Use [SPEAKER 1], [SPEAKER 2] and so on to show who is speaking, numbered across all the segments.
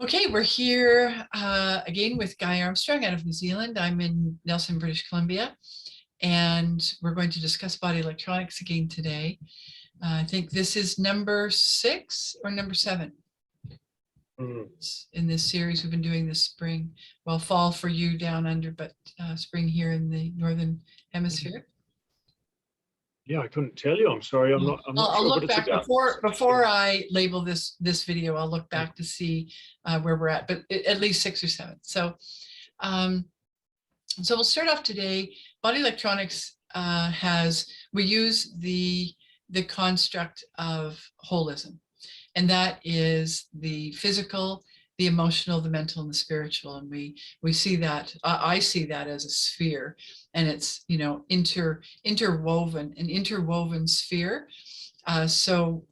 [SPEAKER 1] Okay, we're here again with Guy Armstrong out of New Zealand. I'm in Nelson, British Columbia, and we're going to discuss body electronics again today. I think this is number 6 or number 7 in this series we've been doing this spring. Well, fall for you down under, but spring here in the Northern Hemisphere.
[SPEAKER 2] Yeah, I couldn't tell you. I'm sorry. I'm not
[SPEAKER 1] I'll
[SPEAKER 2] sure
[SPEAKER 1] look
[SPEAKER 2] what it's
[SPEAKER 1] back
[SPEAKER 2] about.
[SPEAKER 1] before I label this video. I'll look back to see where we're at, but at least 6 or 7. So we'll start off today. Body electronics we use the construct of holism, and that is the physical, the emotional, the mental, and the spiritual. And we see that, I see that as a sphere, and it's, you know, interwoven, an interwoven sphere. So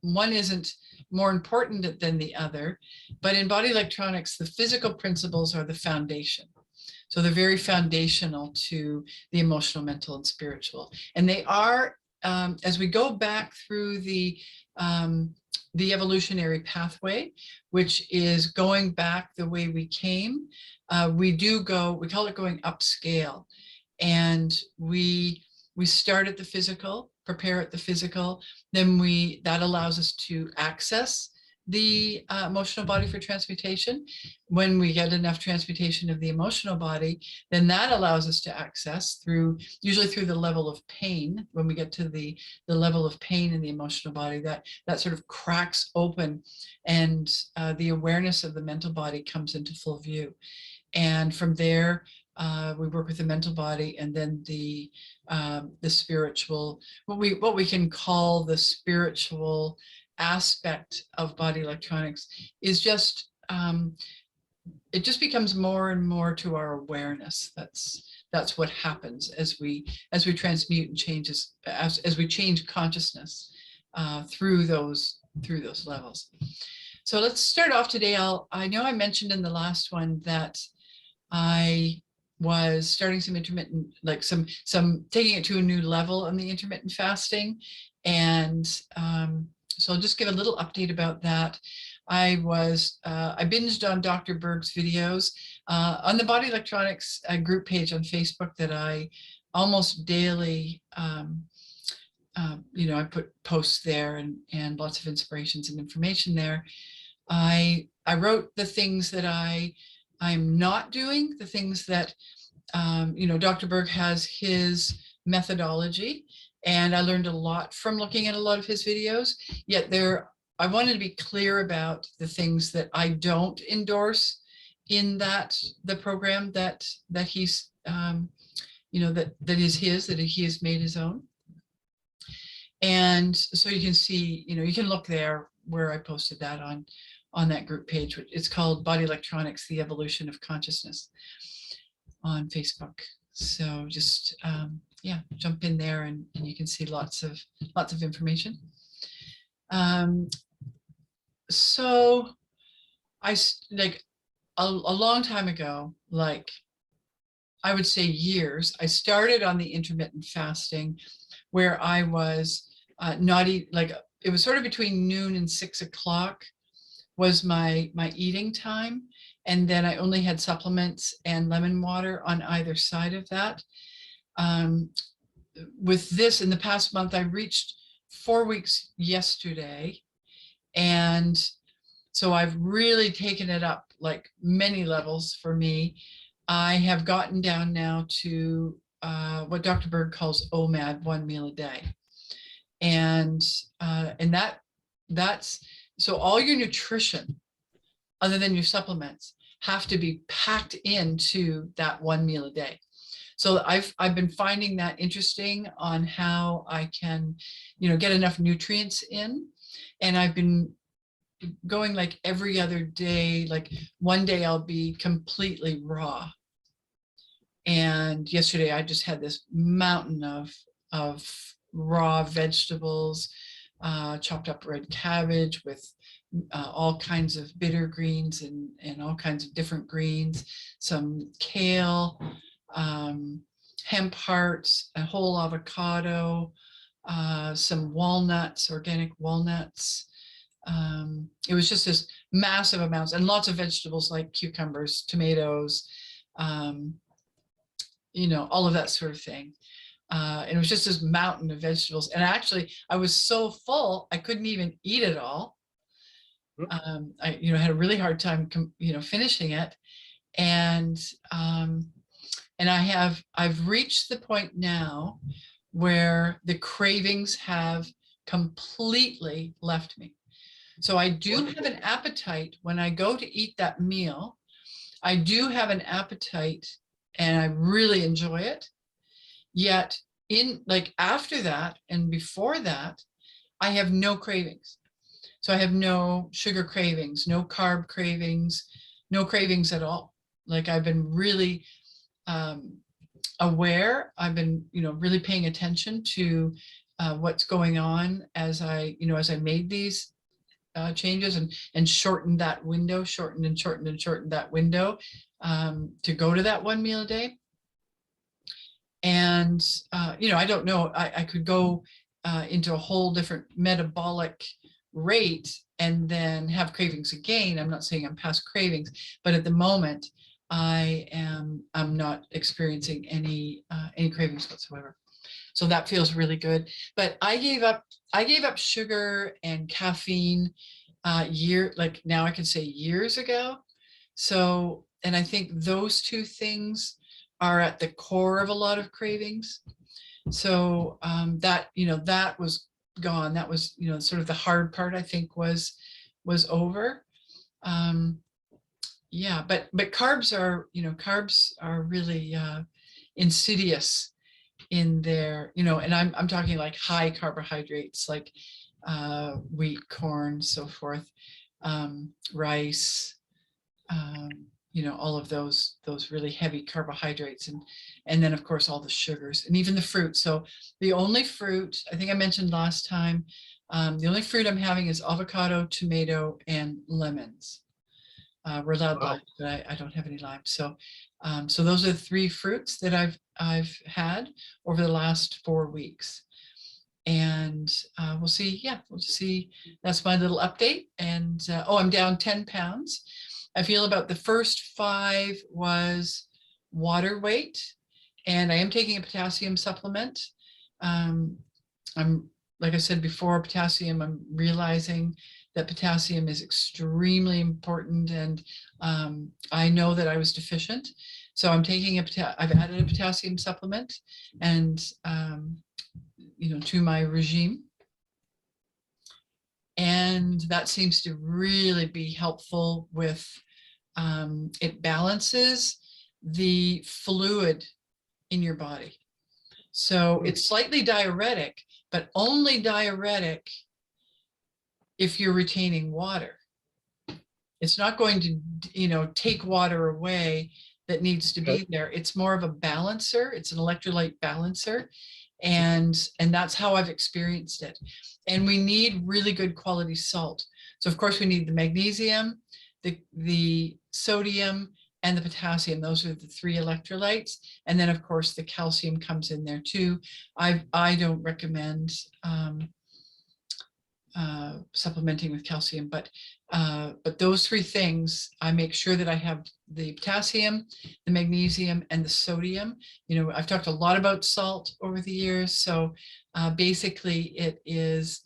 [SPEAKER 1] one isn't more important than the other, but in body electronics, the physical principles are the foundation. So they're very foundational to the emotional, mental, and spiritual. And they are, as we go back through the evolutionary pathway, which is going back the way we came, we call it going upscale. And we start at the physical, prepare at the physical, then that allows us to access the emotional body for transmutation. When we get enough transmutation of the emotional body, then that allows us to access usually through the level of pain. When we get to the level of pain in the emotional body, that sort of cracks open, and the awareness of the mental body comes into full view. And from there, we work with the mental body, and then the spiritual, what we can call the spiritual aspect of body electronics is just, it just becomes more and more to our awareness. That's what happens as we transmute and changes, as we change consciousness through those levels. So let's start off today. I know I mentioned in the last one that I was starting some intermittent, like some taking it to a new level on the intermittent fasting. And so I'll just give a little update about that. I binged on Dr. Berg's videos on the body electronics group page on Facebook that I almost daily, you know, I put posts there and lots of inspirations and information there. I wrote the things that I'm not doing, the things that, you know, Dr. Berg has his methodology, and I learned a lot from looking at a lot of his videos. Yet I wanted to be clear about the things that I don't endorse in the program that he's, you know, that he has made his own. And so you can see, you know, you can look there where I posted that on that group page. It's called Body Electronics, the Evolution of Consciousness on Facebook. So just, yeah, jump in there and you can see lots of information. So like a long time ago, like I would say years, I started on the intermittent fasting where I was not eat, like it was sort of between noon and 6 o'clock was my eating time. And then I only had supplements and lemon water on either side of that. With this, in the past month, I reached 4 weeks yesterday. And so I've really taken it up like many levels for me. I have gotten down now to what Dr. Berg calls OMAD, 1 meal a day. And that's, so all your nutrition, other than your supplements, have to be packed into that 1 meal a day. So I've been finding that interesting on how I can, you know, get enough nutrients in. And I've been going like every other day, like one day I'll be completely raw. And yesterday I just had this mountain of raw vegetables, chopped up red cabbage with all kinds of bitter greens and all kinds of different greens, some kale, hemp hearts, a whole avocado, some walnuts, organic walnuts, It was just this massive amounts, and lots of vegetables like cucumbers, tomatoes, you know, all of that sort of thing. And it was just this mountain of vegetables. And actually, I was so full, I couldn't even eat it all. I, you know, had a really hard time, you know, finishing it. And I've reached the point now where the cravings have completely left me. So I do have an appetite when I go to eat that meal. I do have an appetite and I really enjoy it. Yet in like after that and before that, I have no cravings. So I have no sugar cravings, no carb cravings, no cravings at all. Like I've been really aware. I've been, you know, really paying attention to what's going on as I, you know, as I made these changes and shortened that window, shortened that window to go to that one meal a day. And, you know, I don't know, I could go into a whole different metabolic rate and then have cravings again. I'm not saying I'm past cravings, but at the moment I'm not experiencing any cravings whatsoever. So that feels really good. But I gave up sugar and caffeine like now I can say years ago. So, and I think those two things are at the core of a lot of cravings. So that, you know, that was gone. That was, you know, sort of the hard part, I think was over. Yeah, but carbs are, you know, carbs are really insidious in their, you know, and I'm talking like high carbohydrates, like wheat, corn, so forth, rice, you know, all of those really heavy carbohydrates, and then of course all the sugars and even the fruit. So the only fruit, I think I mentioned last time, the only fruit I'm having is avocado, tomato, and lemons. We're allowed lime, but I don't have any lime. So so those are the three fruits that I've had over the last 4 weeks. And we'll see. Yeah, we'll see. That's my little update. And oh, I'm down 10 pounds. I feel about the first 5 was water weight, and I am taking a potassium supplement. I'm, like I said before, potassium, I'm realizing that potassium is extremely important, and I know that I was deficient. So I'm taking I've added a potassium supplement, and you know, to my regime. And that seems to really be helpful with, it balances the fluid in your body. So it's slightly diuretic, but only diuretic if you're retaining water. It's not going to, you know, take water away that needs to be there. It's more of a balancer. It's an electrolyte balancer. And that's how I've experienced it. And we need really good quality salt. So of course we need the magnesium, the sodium, and the potassium. Those are the 3 electrolytes. And then of course the calcium comes in there too. I don't recommend supplementing with calcium, but those 3 things, I make sure that I have the potassium, the magnesium, and the sodium. You know, I've talked a lot about salt over the years. So basically it is,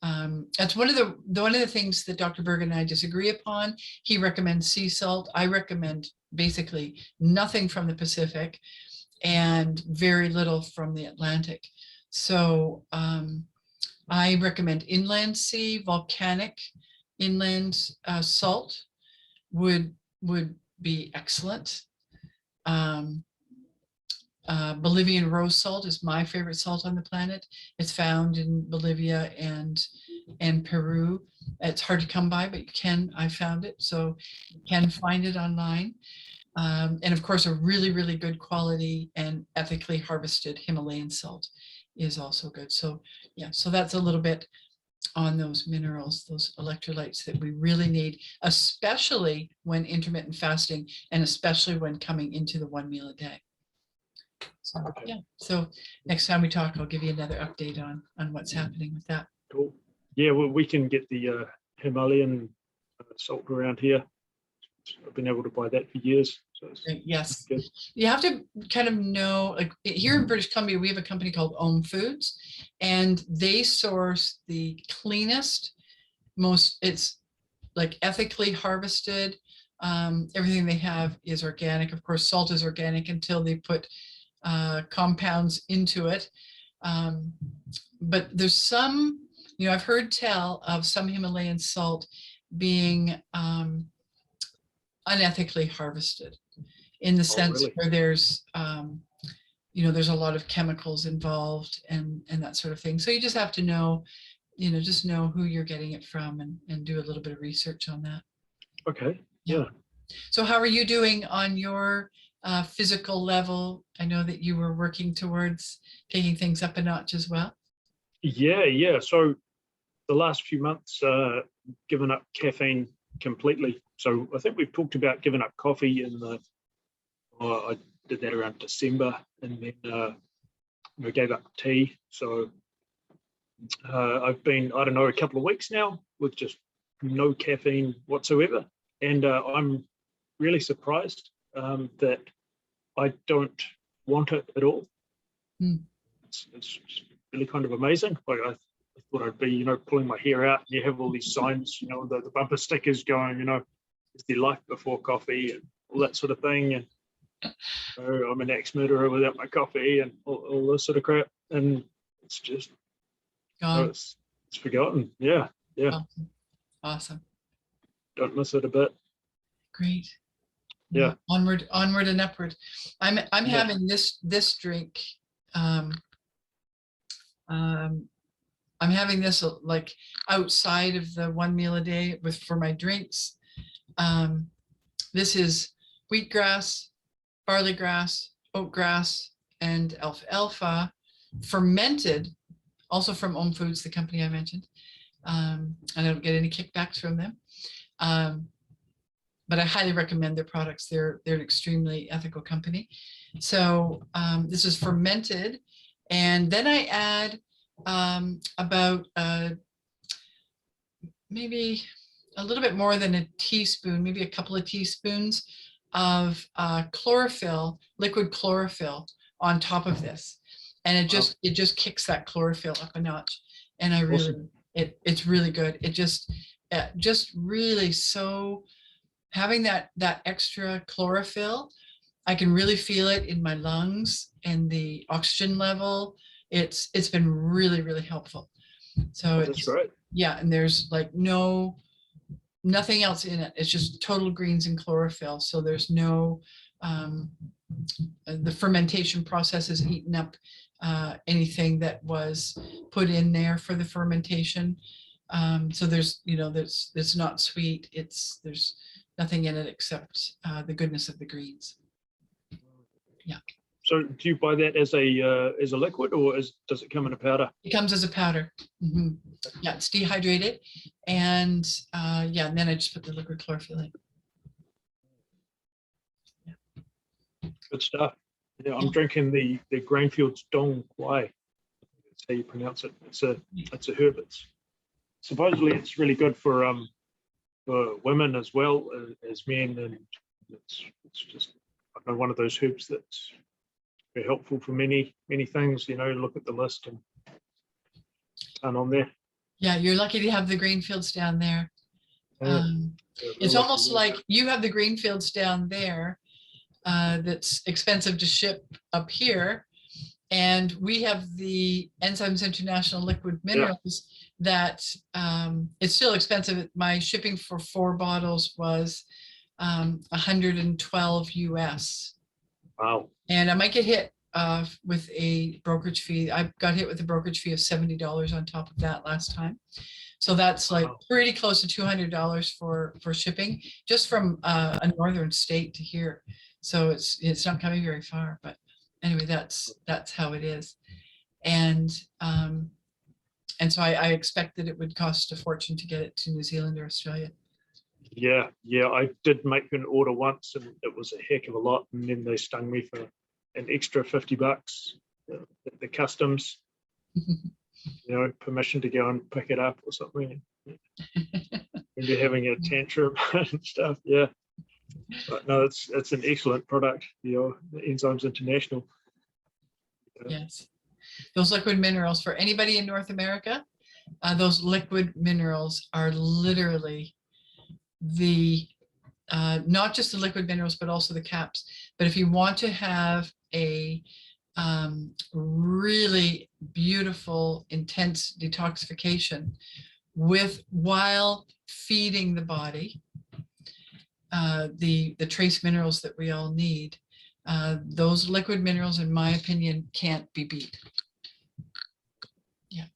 [SPEAKER 1] that's one of the things that Dr. Berg and I disagree upon. He recommends sea salt. I recommend basically nothing from the Pacific and very little from the Atlantic. So I recommend inland sea, volcanic inland salt would be excellent. Bolivian rose salt is my favorite salt on the planet. It's found in Bolivia and Peru. It's hard to come by, but you can. I found it, so you can find it online. And of course, a really, really good quality and ethically harvested Himalayan salt is also good. So yeah, so that's a little bit on those minerals, those electrolytes that we really need, especially when intermittent fasting and especially when coming into the 1 meal a day. So yeah, so next time we talk, I'll give you another update on what's happening with that.
[SPEAKER 2] Cool. Yeah, well, we can get the Himalayan salt around here. I've been able to buy that for years. So it's
[SPEAKER 1] Yes,
[SPEAKER 2] good.
[SPEAKER 1] you have to kind of know, like here in British Columbia, we have a company called Ohm Foods, and they source the cleanest, it's like ethically harvested. Everything they have is organic. Of course, salt is organic until they put compounds into it. But there's some, I've heard tell of some Himalayan salt being unethically harvested, in the sense
[SPEAKER 2] really?
[SPEAKER 1] where there's there's a lot of chemicals involved and that sort of thing. So you just have to know, just know who you're getting it from, and do a little bit of research on that.
[SPEAKER 2] Okay. Yeah.
[SPEAKER 1] So how are you doing on your physical level? I know that you were working towards taking things up a notch as well.
[SPEAKER 2] Yeah. So the last few months, given up caffeine completely. So I think we've talked about giving up coffee I did that around December, and then I gave up tea. So I've been, I don't know, a couple of weeks now with just no caffeine whatsoever. And I'm really surprised that I don't want it at all. It's really kind of amazing. Like I thought I'd be, pulling my hair out, and you have all these signs, the bumper stickers going, is there life before coffee and all that sort of thing. And I'm an ex-murderer without my coffee and all this sort of crap. And it's just,
[SPEAKER 1] Gone.
[SPEAKER 2] it's forgotten. Yeah.
[SPEAKER 1] Awesome.
[SPEAKER 2] Don't miss it a bit.
[SPEAKER 1] Great.
[SPEAKER 2] Yeah.
[SPEAKER 1] Onward and upward. I'm having this drink. I'm having this like outside of the one meal a day for my drinks. This is wheatgrass, barley grass, oat grass, and alfalfa, fermented, also from Ohm Foods, the company I mentioned. I don't get any kickbacks from them. But I highly recommend their products. They're an extremely ethical company. So this is fermented, and then I add about maybe a little bit more than a teaspoon, maybe a couple of teaspoons of chlorophyll, liquid chlorophyll on top of this. And it just kicks that chlorophyll up a notch. And I really,
[SPEAKER 2] Awesome.
[SPEAKER 1] it's really good. It just really, so having that extra chlorophyll, I can really feel it in my lungs and the oxygen level. It's been really, really helpful. So
[SPEAKER 2] That's great.
[SPEAKER 1] Yeah, and there's like nothing else in it. It's just total greens and chlorophyll. So there's no the fermentation process has eaten up anything that was put in there for the fermentation. So there's it's not sweet. There's nothing in it except the goodness of the greens. Yeah.
[SPEAKER 2] So do you buy that as a liquid, or does it come in a powder?
[SPEAKER 1] It comes as a powder. Mm-hmm. Yeah, it's dehydrated, and and then I just put the liquid chlorophyll in. Yeah.
[SPEAKER 2] Good stuff. Yeah, I'm drinking the Grainfields Dong Quai. That's how you pronounce it. It's a herb. Supposedly it's really good for women as well as men, and it's just, I don't know, one of those herbs that's very helpful for many things. Look at the list and turn on there.
[SPEAKER 1] Yeah, you're lucky to have the green fields down there. It's almost like you have the green fields down there that's expensive to ship up here, and we have the Enzymes International liquid minerals that it's still expensive. My shipping for 4 bottles was $112 US.
[SPEAKER 2] Wow.
[SPEAKER 1] And I might get hit with a brokerage fee. I got hit with a brokerage fee of $70 on top of that last time. So that's like pretty close to $200 for shipping, just from a northern state to here. So it's not coming very far, but anyway, that's how it is. And so I expect that it would cost a fortune to get it to New Zealand or Australia.
[SPEAKER 2] Yeah, I did make an order once, and it was a heck of a lot, and then they stung me for an extra $50. The customs, permission to go and pick it up or something. when you're having a tantrum and stuff. Yeah. But no, it's an excellent product, the Enzymes International.
[SPEAKER 1] Yes. Those liquid minerals, for anybody in North America, those liquid minerals are literally the, not just the liquid minerals, but also the caps. But if you want to have a really beautiful, intense detoxification while feeding the body, the trace minerals that we all need, those liquid minerals, in my opinion, can't be beat. Yeah.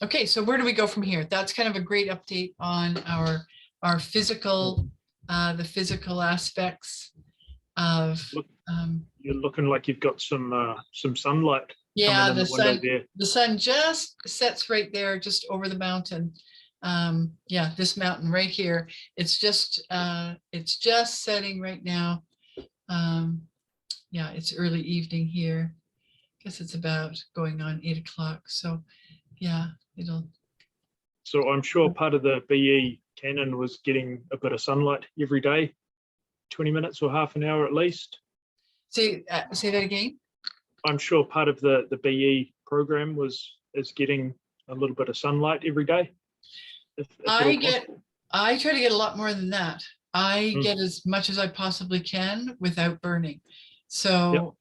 [SPEAKER 1] Okay, so where do we go from here? That's kind of a great update on our physical, the physical aspects of.
[SPEAKER 2] You're looking like you've got some sunlight.
[SPEAKER 1] Yeah,
[SPEAKER 2] coming in the window there.
[SPEAKER 1] the sun just sets right there, just over the mountain. Yeah, this mountain right here. It's just setting right now. Yeah, it's early evening here. I guess it's about going on 8 o'clock. So yeah,
[SPEAKER 2] So I'm sure part of the BE cannon was getting a bit of sunlight every day, 20 minutes or half an hour at least.
[SPEAKER 1] Say that again.
[SPEAKER 2] I'm sure part of the BE program is getting a little bit of sunlight every day. If
[SPEAKER 1] I try to get a lot more than that. I get as much as I possibly can without burning. So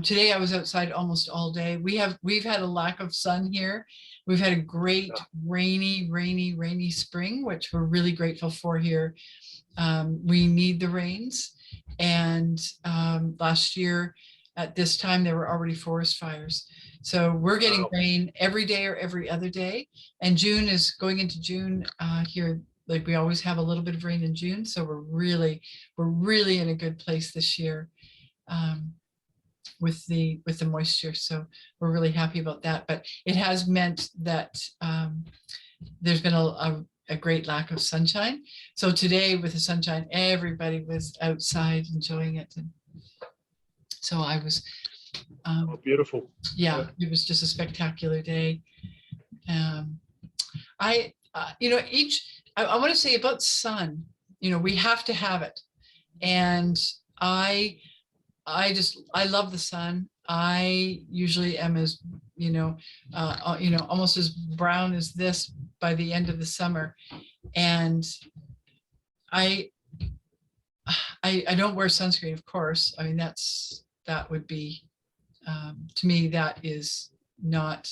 [SPEAKER 1] today I was outside almost all day. We've had a lack of sun here. We've had a great rainy spring, which we're really grateful for here. We need the rains. And last year at this time, there were already forest fires. So we're getting rain every day or every other day. And June is going into June here. Like we always have a little bit of rain in June. So we're really in a good place this year with the moisture. So we're really happy about that. But it has meant that there's been a great lack of sunshine. So today with the sunshine, everybody was outside enjoying it. And so I was,
[SPEAKER 2] beautiful.
[SPEAKER 1] Yeah, it was just a spectacular day. I want to say about sun, we have to have it. And I love the sun. I usually am as, almost as brown as this by the end of the summer. And I don't wear sunscreen, of course. I mean, that would be, to me, that is not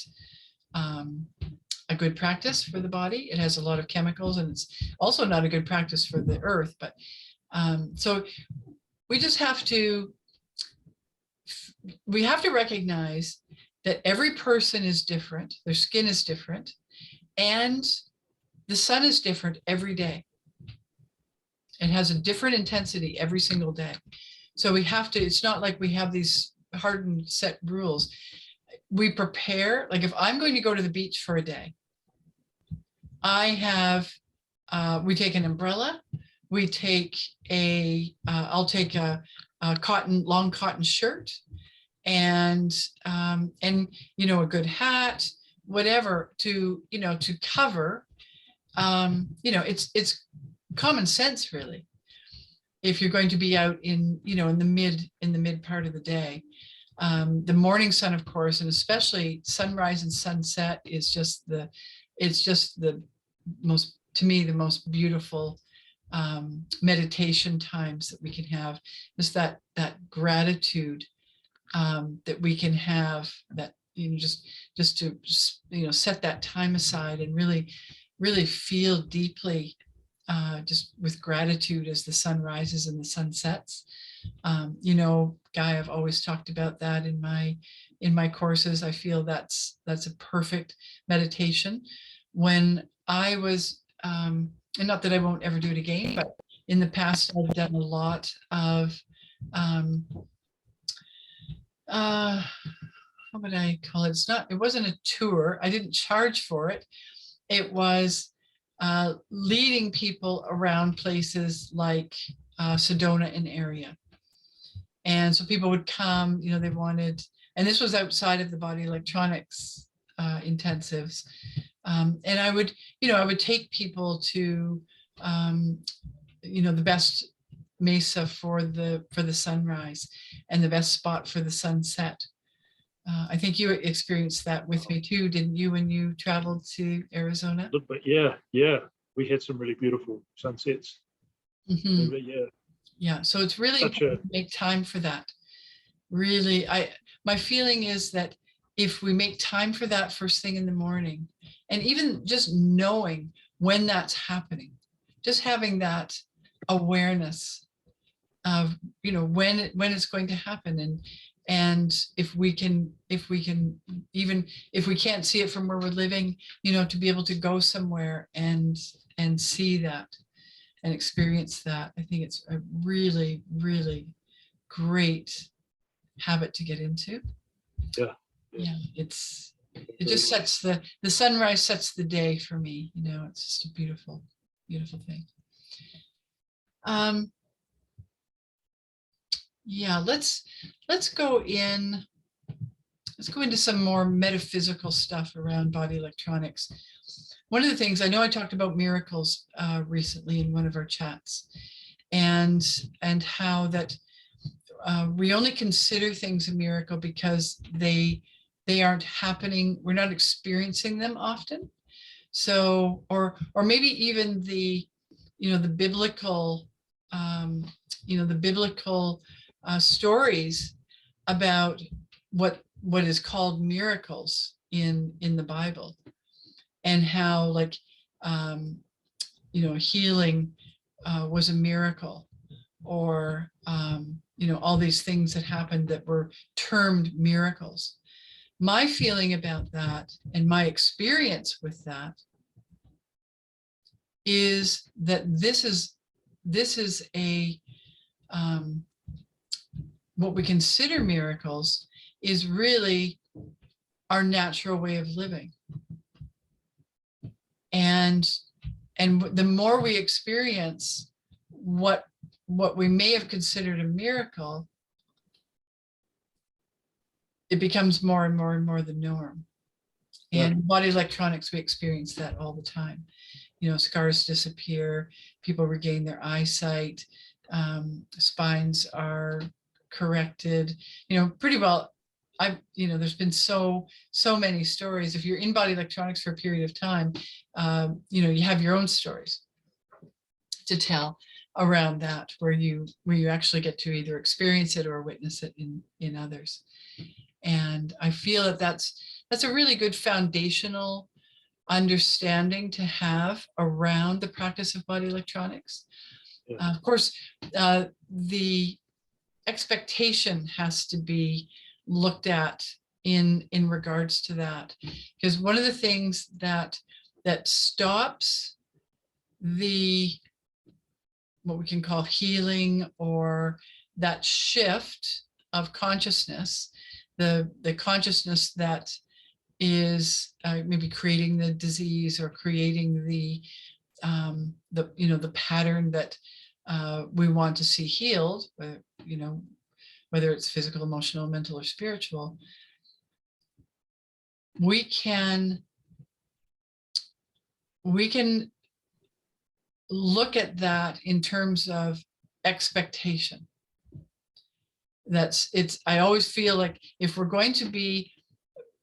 [SPEAKER 1] a good practice for the body. It has a lot of chemicals, and it's also not a good practice for the earth. But so we just have to recognize that every person is different. Their skin is different, and the sun is different every day. It has a different intensity every single day. So we have to, it's not like we have these hard and set rules. We prepare, like if I'm going to go to the beach for a day, we take an umbrella, we take I'll take a long cotton shirt and a good hat, whatever to cover. It's common sense, really, if you're going to be out in the mid part of the day. The morning sun, of course, and especially sunrise and sunset is just the most, to me, the most beautiful meditation times that we can have. Just that gratitude that we can have, that just to set that time aside and really feel deeply just with gratitude as the sun rises and the sun sets. Guy, I've always talked about that in my courses. I feel that's a perfect meditation. When I was, and not that I won't ever do it again, but in the past I've done a lot of, what would I call it? It wasn't a tour. I didn't charge for it. It was leading people around places like Sedona and area. And so people would come, they wanted, and this was outside of the body electronics intensives. And I would, I would take people to, the best mesa for the sunrise and the best spot for the sunset. I think you experienced that with me too, didn't you, when you traveled to Arizona?
[SPEAKER 2] A little bit, yeah. We had some really beautiful sunsets.
[SPEAKER 1] Mhm.
[SPEAKER 2] Yeah.
[SPEAKER 1] Yeah, so it's really
[SPEAKER 2] Such
[SPEAKER 1] important to make time for that. Really, my feeling is that if we make time for that first thing in the morning, and even just knowing when that's happening, just having that awareness of, when it's going to happen, and if we can, even if we can't see it from where we're living, to be able to go somewhere and see that and experience that. I think it's a really, really great habit to get into.
[SPEAKER 2] Yeah.
[SPEAKER 1] It just sets the sunrise sets the day for me. It's just a beautiful, beautiful thing. Yeah, let's go into some more metaphysical stuff around body electronics. One of the things, I know I talked about miracles recently in one of our chats, and how that we only consider things a miracle because they aren't happening. We're not experiencing them often. So, or maybe even the biblical, stories about what is called miracles in the Bible, and how, like, healing was a miracle, or all these things that happened that were termed miracles. My feeling about that, and my experience with that, is that this is a what we consider miracles is really our natural way of living. And the more we experience what we may have considered a miracle, it becomes more and more and more the norm. And body electronics, we experience that all the time. Scars disappear, people regain their eyesight, spines are corrected, pretty well. There's been so many stories. If you're in body electronics for a period of time, you have your own stories to tell around that, where you actually get to either experience it or witness it in others. And I feel that that's a really good foundational understanding to have around the practice of body electronics. Of course, the expectation has to be looked at in regards to that, because one of the things that stops what we can call healing, or that shift of consciousness, the consciousness that is maybe creating the disease, or creating the pattern that we want to see healed, whether it's physical, emotional, mental, or spiritual. We can look at that in terms of expectation. I always feel like if we're going to be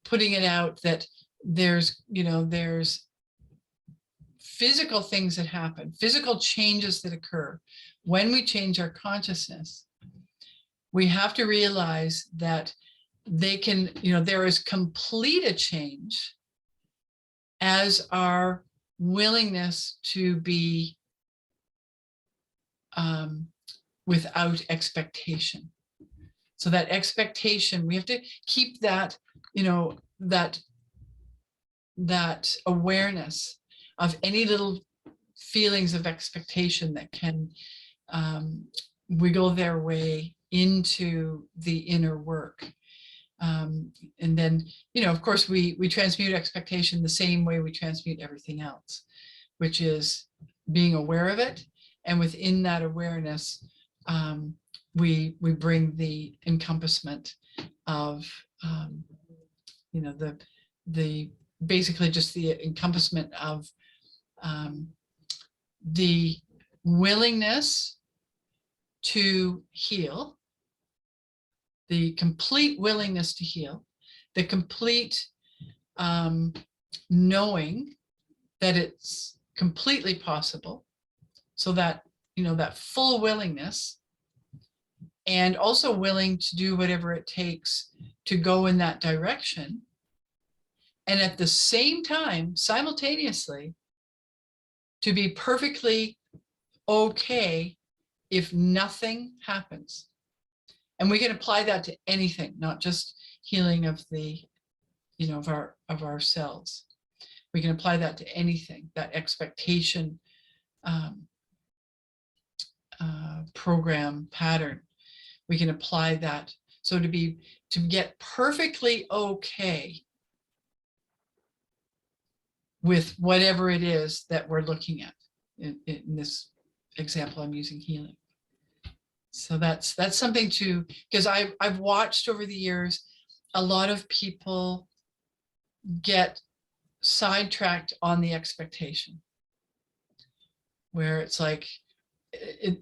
[SPEAKER 1] putting it out that there's physical things that happen, physical changes that occur when we change our consciousness, we have to realize that they can, there is complete a change as our willingness to be without expectation. So that expectation, we have to keep that, that awareness of any little feelings of expectation that can wiggle their way into the inner work. And then, of course, we transmute expectation the same way we transmute everything else, which is being aware of it. And within that awareness, we bring the encompassment of, the basically just the encompassment of the willingness to heal, the complete willingness to heal, the complete knowing that it's completely possible. So that, that full willingness, and also willing to do whatever it takes to go in that direction. And at the same time, simultaneously, to be perfectly okay if nothing happens. And we can apply that to anything, not just healing of the, of our cells. We can apply that to anything, that expectation program pattern. We can apply that. So to get perfectly okay with whatever it is that we're looking at. In this example, I'm using healing. So that's something to, because I've watched over the years, a lot of people get sidetracked on the expectation, where it's like,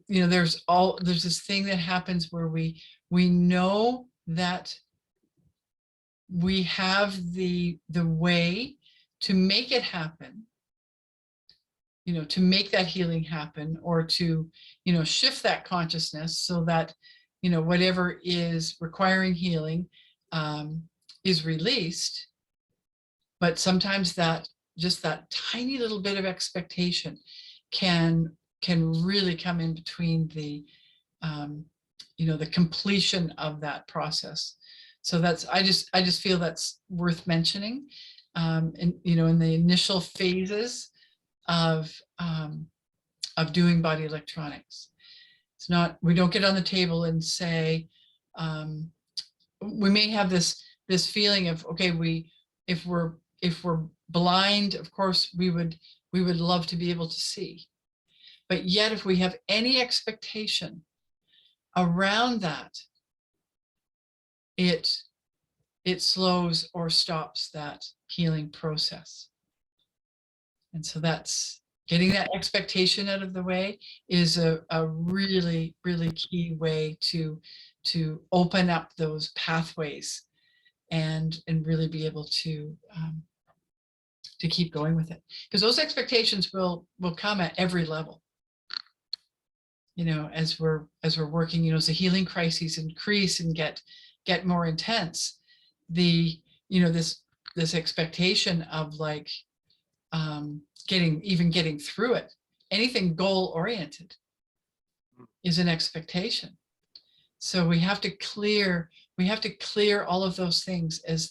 [SPEAKER 1] there's this thing that happens where we know that we have the way to make it happen, to make that healing happen, or to, shift that consciousness so that, whatever is requiring healing is released. But sometimes that tiny little bit of expectation can really come in between the, the completion of that process. So that's, I just feel that's worth mentioning. And, in the initial phases of doing body electronics. It's not, we don't get on the table and say, we may have this feeling of, okay, if we're blind, of course, we would love to be able to see. But yet, if we have any expectation around that, it slows or stops that healing process. And so that's getting that expectation out of the way is a really, really key way to open up those pathways and really be able to keep going with it. Because those expectations will come at every level. As we're working, as the healing crises increase and get more intense, this expectation of like getting through it, anything goal oriented is an expectation. So we have to clear all of those things as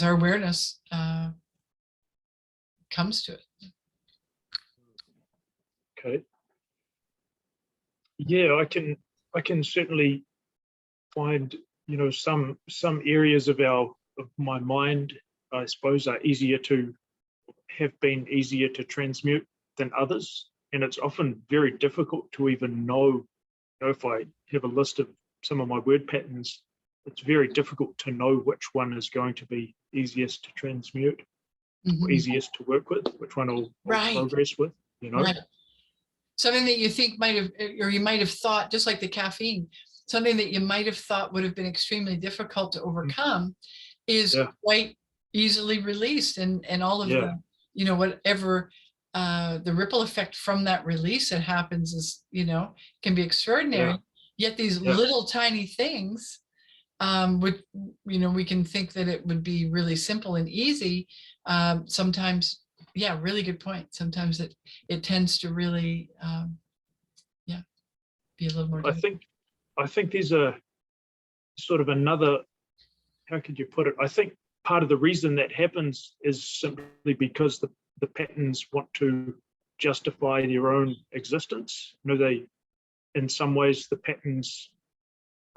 [SPEAKER 1] our awareness comes to it.
[SPEAKER 2] Okay. Yeah, I can certainly find, some areas of my mind, I suppose, have been easier to transmute than others. And it's often very difficult to even know, if I have a list of some of my word patterns, it's very difficult to know which one is going to be easiest to transmute, or easiest to work with, which one I'll progress with,
[SPEAKER 1] Right. Something that you think you might have thought, just like the caffeine, something that you might have thought would have been extremely difficult to overcome is quite easily released, and all of the, whatever the ripple effect from that release that happens is, can be extraordinary. Yet these little tiny things, would, we can think that it would be really simple and easy. Sometimes, really good point. Sometimes it tends to really, be a little more difficult.
[SPEAKER 2] I think there's a sort of another, how could you put it? I think part of the reason that happens is simply because the patterns want to justify their own existence. In some ways, the patterns,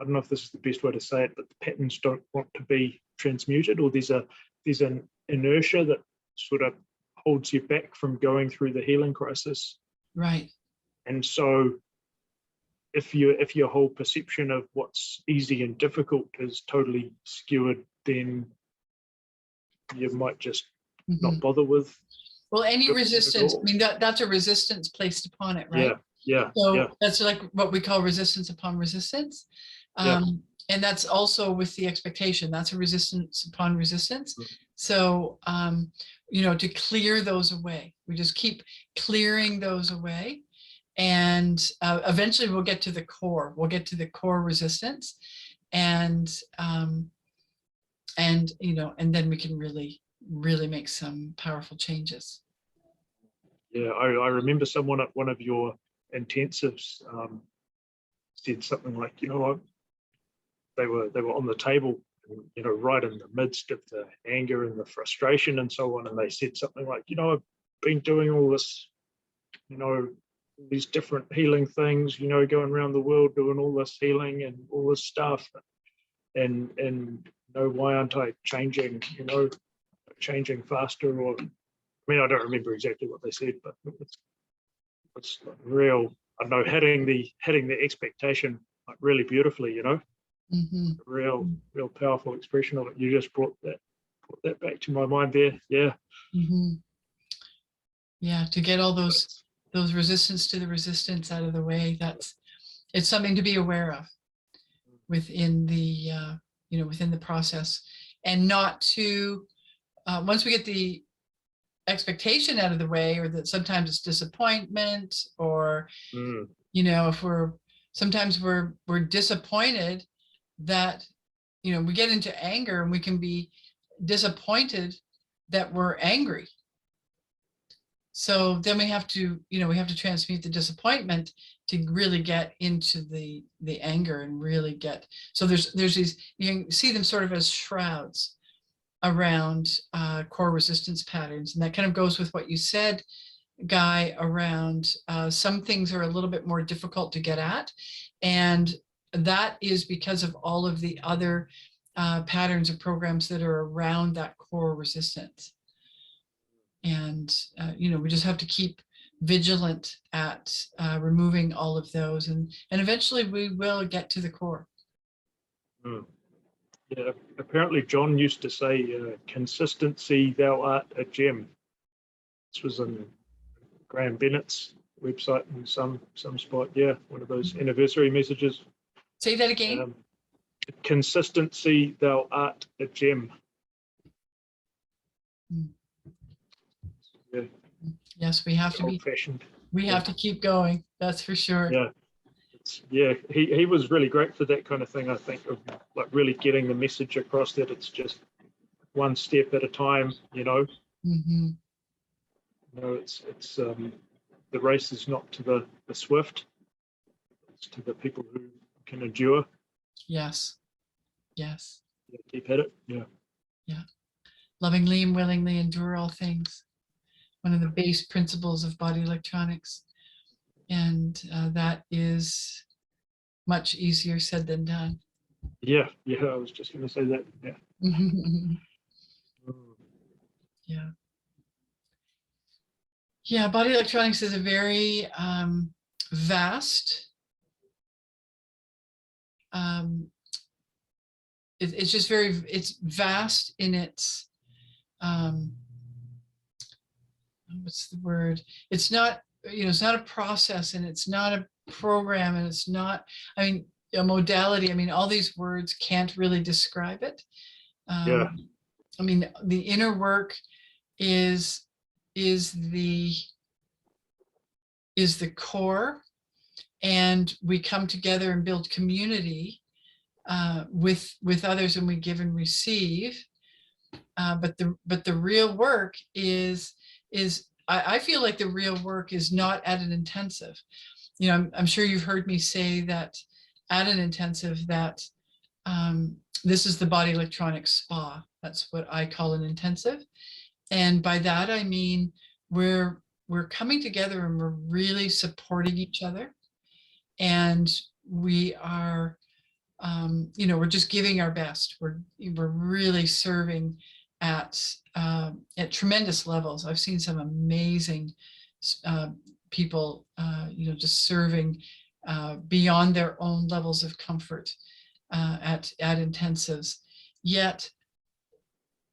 [SPEAKER 2] I don't know if this is the best way to say it, but the patterns don't want to be transmuted, or there's an inertia that sort of holds you back from going through the healing crisis.
[SPEAKER 1] Right.
[SPEAKER 2] And so if your whole perception of what's easy and difficult is totally skewed, then you might just
[SPEAKER 1] Mhm.
[SPEAKER 2] not bother with.
[SPEAKER 1] Well, any
[SPEAKER 2] Good
[SPEAKER 1] resistance, I
[SPEAKER 2] overall.
[SPEAKER 1] mean, that's a resistance placed upon it, right?
[SPEAKER 2] Yeah,
[SPEAKER 1] So that's like what we call resistance upon resistance.
[SPEAKER 2] Yeah.
[SPEAKER 1] And that's also with the expectation, that's a resistance upon resistance.
[SPEAKER 2] Mm.
[SPEAKER 1] So, you know, to clear those away, we just keep clearing those away. And eventually we'll get to the core, resistance. And, you know, and then we can really make some powerful changes.
[SPEAKER 2] Yeah, I remember someone at one of your intensives said something like, you know, they were on the table, you know, right in the midst of the anger and the frustration and so on, and they said something like, you know, I've been doing all this, you know, these different healing things, you know, going around the world doing all this healing and all this stuff, and you know, why aren't I changing, you know, changing faster? Or I mean, I don't remember exactly what they said, but it's real, I don't know, hitting the expectation like really beautifully, you know.
[SPEAKER 1] Mm-hmm.
[SPEAKER 2] Real powerful expression of it. You just brought that back to my mind there. Yeah.
[SPEAKER 1] Mm-hmm. Yeah, to get all those resistance to the resistance out of the way, it's something to be aware of within the you know, within the process, and not to once we get the expectation out of the way, or that sometimes it's disappointment, or you know, if sometimes we're disappointed that, you know, we get into anger, and we can be disappointed that we're angry. So then we have to, you know, we have to transmute the disappointment to really get into the anger, and really get, so there's these, you can see them sort of as shrouds around core resistance patterns. And that kind of goes with what you said, Guy, around some things are a little bit more difficult to get at. And that is because of all of the other patterns and programs that are around that core resistance. And, you know, we just have to keep vigilant at removing all of those. And eventually we will get to the core.
[SPEAKER 2] Yeah, apparently John used to say, consistency, thou art a gem. This was in Graham Bennett's website in some spot. Yeah, one of those anniversary messages.
[SPEAKER 1] Say that again.
[SPEAKER 2] Consistency, thou art a gem. Yeah.
[SPEAKER 1] Yes, we have to be
[SPEAKER 2] old-fashioned.
[SPEAKER 1] We have to keep going. That's for sure.
[SPEAKER 2] Yeah. He was really great for that kind of thing. I think, of like really getting the message across that it's just one step at a time. You know.
[SPEAKER 1] Mm-hmm.
[SPEAKER 2] You know, it's the race is not to the swift; it's to the people who can endure.
[SPEAKER 1] Yes.
[SPEAKER 2] Yeah, keep at it.
[SPEAKER 1] Yeah. Lovingly and willingly endure all things. One of the base principles of body electronics. And that is much easier said than done.
[SPEAKER 2] Yeah, I was just going to say that.
[SPEAKER 1] Yeah, body electronics is a very vast, it's just it's vast in its, what's the word? It's not, you know, it's not a process, and it's not a program, and it's not, I mean, a modality. I mean, all these words can't really describe it. I mean, the inner work is the core, and we come together and build community with others, and we give and receive. But the real work is I feel like the real work is not at an intensive. You know, I'm sure you've heard me say that at an intensive, that this is the body electronics spa. That's what I call an intensive. And by that, I mean, we're coming together, and we're really supporting each other. And we are, you know, we're just giving our best. We're really serving at tremendous levels. I've seen some amazing people, you know, just serving beyond their own levels of comfort at intensives. Yet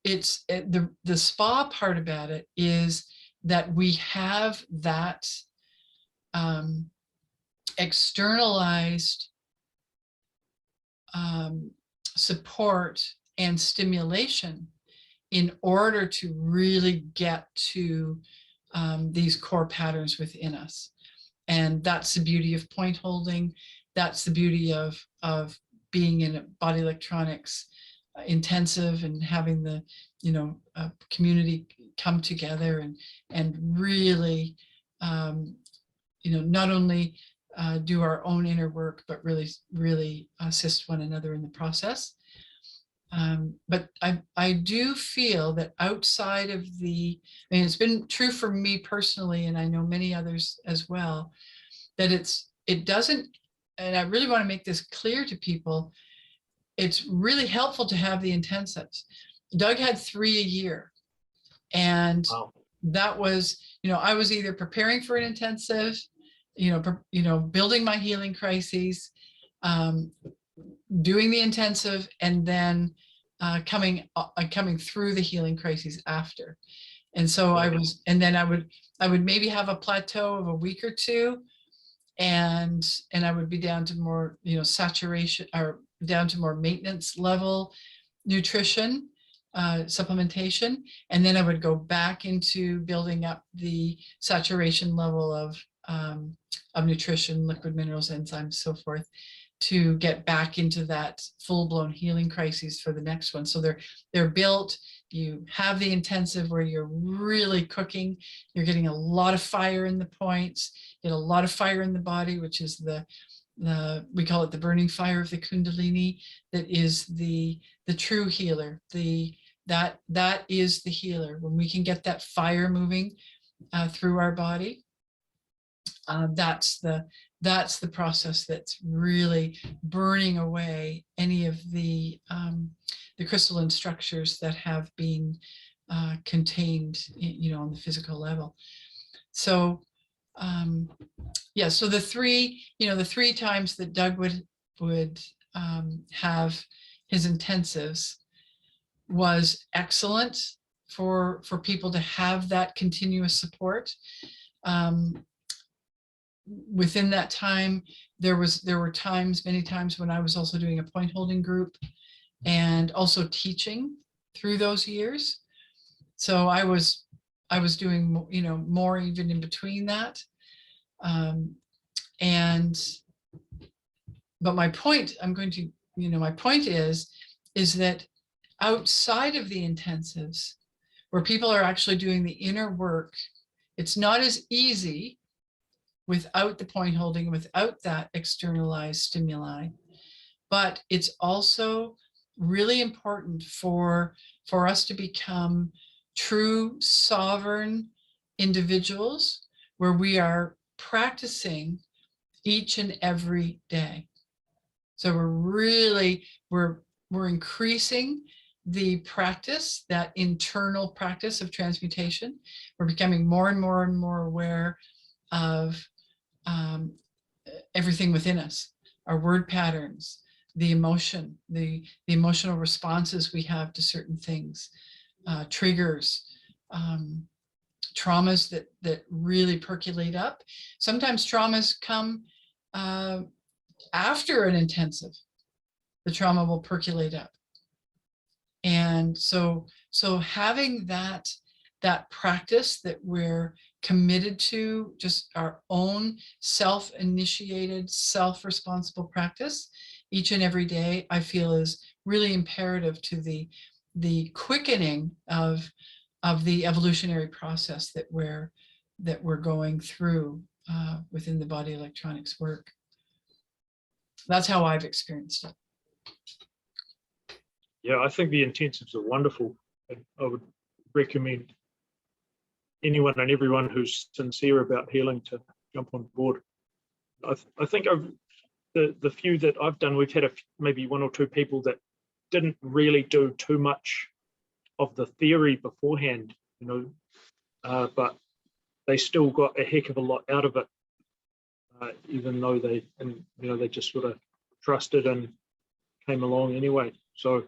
[SPEAKER 1] the spa part about it is that we have that externalized support and stimulation in order to really get to these core patterns within us. And that's the beauty of point holding. That's the beauty of being in a body electronics intensive and having the community come together and really not only do our own inner work, but really assist one another in the process. But I do feel that outside of it's been true for me personally, and I know many others as well, that it doesn't, and I really want to make this clear to people, it's really helpful to have the intensives. Doug had 3 a year, and
[SPEAKER 2] Wow.
[SPEAKER 1] that was, I was either preparing for an intensive, building my healing crises, doing the intensive, and then coming through the healing crises after. And so I would maybe have a plateau of a week or two, and I would be down to more, saturation, or down to more maintenance level nutrition, supplementation, and then I would go back into building up the saturation level of nutrition, liquid minerals, enzymes, so forth, to get back into that full-blown healing crises for the next one. So they're built. You have the intensive where you're really cooking. You're getting a lot of fire in the points, get a lot of fire in the body, which is we call it the burning fire of the Kundalini. That is the true healer. That is the healer. When we can get that fire moving through our body, that's the process that's really burning away any of the crystalline structures that have been contained, on the physical level. So so the three times that Doug would have his intensives was excellent for people to have that continuous support. Within that time, there were many times when I was also doing a point holding group and also teaching through those years. So I was doing, more even in between that. But my point, my point is that outside of the intensives, where people are actually doing the inner work, it's not as easy without the point holding, without that externalized stimuli. But it's also really important for us to become true sovereign individuals, where we are practicing each and every day. So we're increasing the practice, that internal practice of transmutation. We're becoming more and more and more aware of everything within us, our word patterns, the emotion, the emotional responses we have to certain things, triggers, traumas that really percolate up. Sometimes traumas come after an intensive. The trauma will percolate up. And so having that practice that we're committed to, just our own self-initiated, self-responsible practice each and every day, I feel is really imperative to the quickening of the evolutionary process that we're going through within the body electronics work. That's how I've experienced it.
[SPEAKER 2] Yeah, I think the intensives are wonderful. I would recommend anyone and everyone who's sincere about healing to jump on board. I think the few that I've done, we've had maybe one or two people that didn't really do too much of the theory beforehand, but they still got a heck of a lot out of it, even though they just sort of trusted and came along anyway. So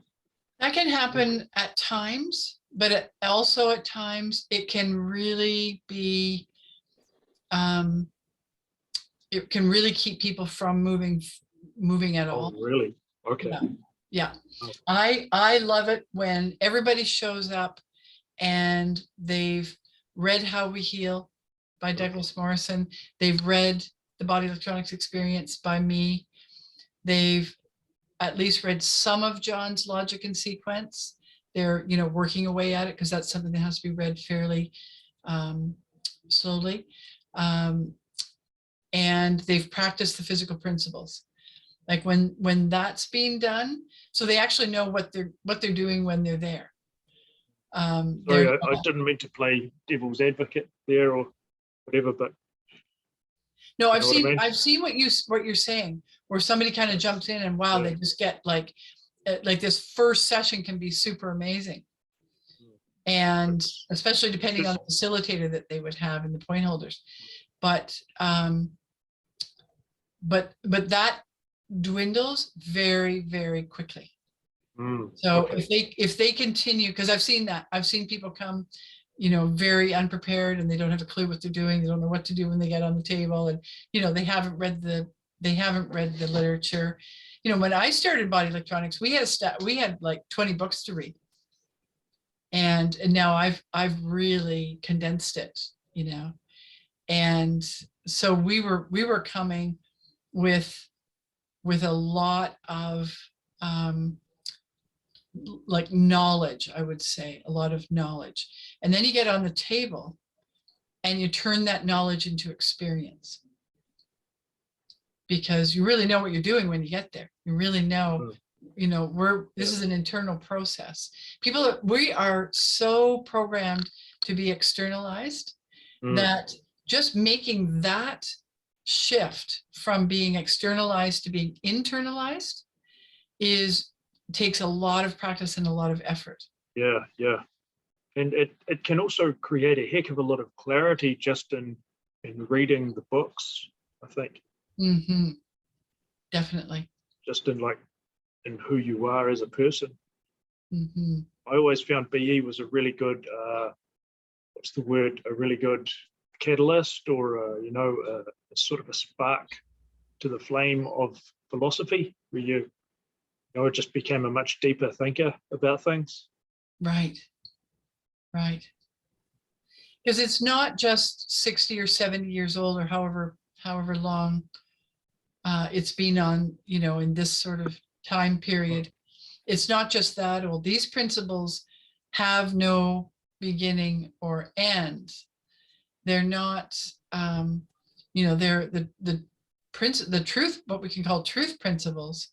[SPEAKER 1] That can happen at times, but also at times it can really be, it can really keep people from moving at all.
[SPEAKER 2] Oh, really? Okay.
[SPEAKER 1] Yeah. Yeah.
[SPEAKER 2] Oh.
[SPEAKER 1] I love it when everybody shows up and they've read How We Heal by Douglas Morrison. They've read The Body Electronics Experience by me. They've at least read some of John's Logic and Sequence. They're, working away at it because that's something that has to be read fairly slowly. And they've practiced the physical principles. Like when that's being done, so they actually know what they're doing when they're there.
[SPEAKER 2] Sorry, I didn't mean to play devil's advocate there or whatever, but
[SPEAKER 1] no, I've seen what you're saying, where somebody kind of jumps in and wow, they just get like this first session can be super amazing. And especially depending on the facilitator that they would have and the point holders. But that dwindles very, very quickly. So okay. if they continue, because I've seen people come, very unprepared and they don't have a clue what they're doing. They don't know what to do when they get on the table, and they haven't read the literature. When I started Body Electronics, we had like 20 books to read, and now I've really condensed it, and so we were coming with a lot of like knowledge, I would say, a lot of knowledge. And then you get on the table and you turn that knowledge into experience, because you really know what you're doing when you get there. You really know, this is an internal process. We are so programmed to be externalized that just making that shift from being externalized to being internalized takes a lot of practice and a lot of effort. Yeah.
[SPEAKER 2] And it can also create a heck of a lot of clarity just in reading the books, I think.
[SPEAKER 1] Mm-hmm. Definitely.
[SPEAKER 2] Just in who you are as a person.
[SPEAKER 1] Mm-hmm.
[SPEAKER 2] I always found BE was a really good, a really good catalyst, or a sort of a spark to the flame of philosophy, where you just became a much deeper thinker about things.
[SPEAKER 1] Right. Because it's not just 60 or 70 years old or however long it's been on, in this sort of time period. It's not just that old. These principles have no beginning or end. They're not, they're the truth, what we can call truth principles,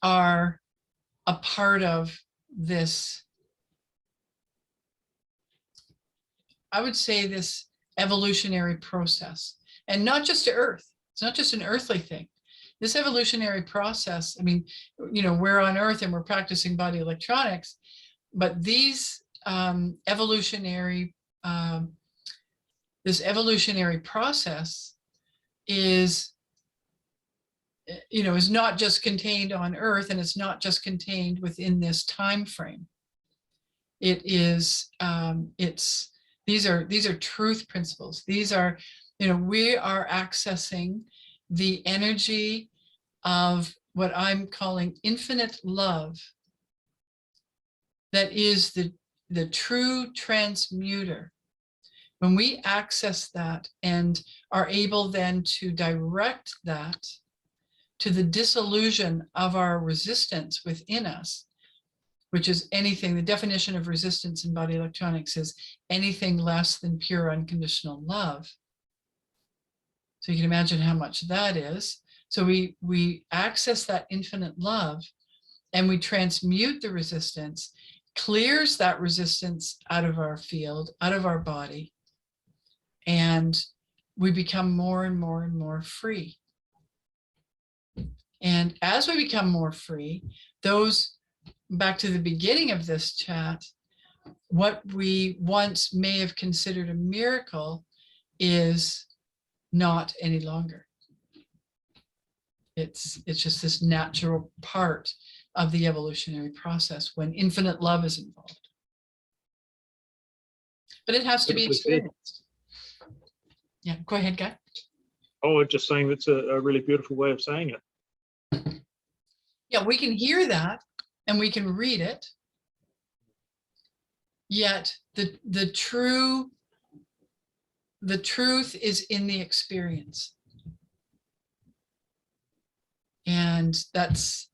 [SPEAKER 1] are a part of this, I would say, this evolutionary process. And not just to Earth. It's not just an earthly thing. This evolutionary process, I mean, we're on Earth and we're practicing body electronics, but these this evolutionary process is not just contained on Earth, and it's not just contained within this time frame. It is, these are truth principles. These are, we are accessing the energy of what I'm calling infinite love, that is the true transmuter. When we access that and are able then to direct that to the dissolution of our resistance within us, which is anything, the definition of resistance in body electronics is anything less than pure unconditional love. So you can imagine how much that is. So we access that infinite love and we transmute the resistance, clears that resistance out of our field, out of our body, and we become more and more and more free. And as we become more free, back to the beginning of this chat, what we once may have considered a miracle is not any longer. It's just this natural part of the evolutionary process when infinite love is involved. But it has to be
[SPEAKER 2] Beautifully said.
[SPEAKER 1] experienced. Yeah, go ahead, Guy.
[SPEAKER 2] Oh, just saying that's a really beautiful way of saying it.
[SPEAKER 1] Yeah, we can hear that and we can read it. Yet the truth is in the experience. And that's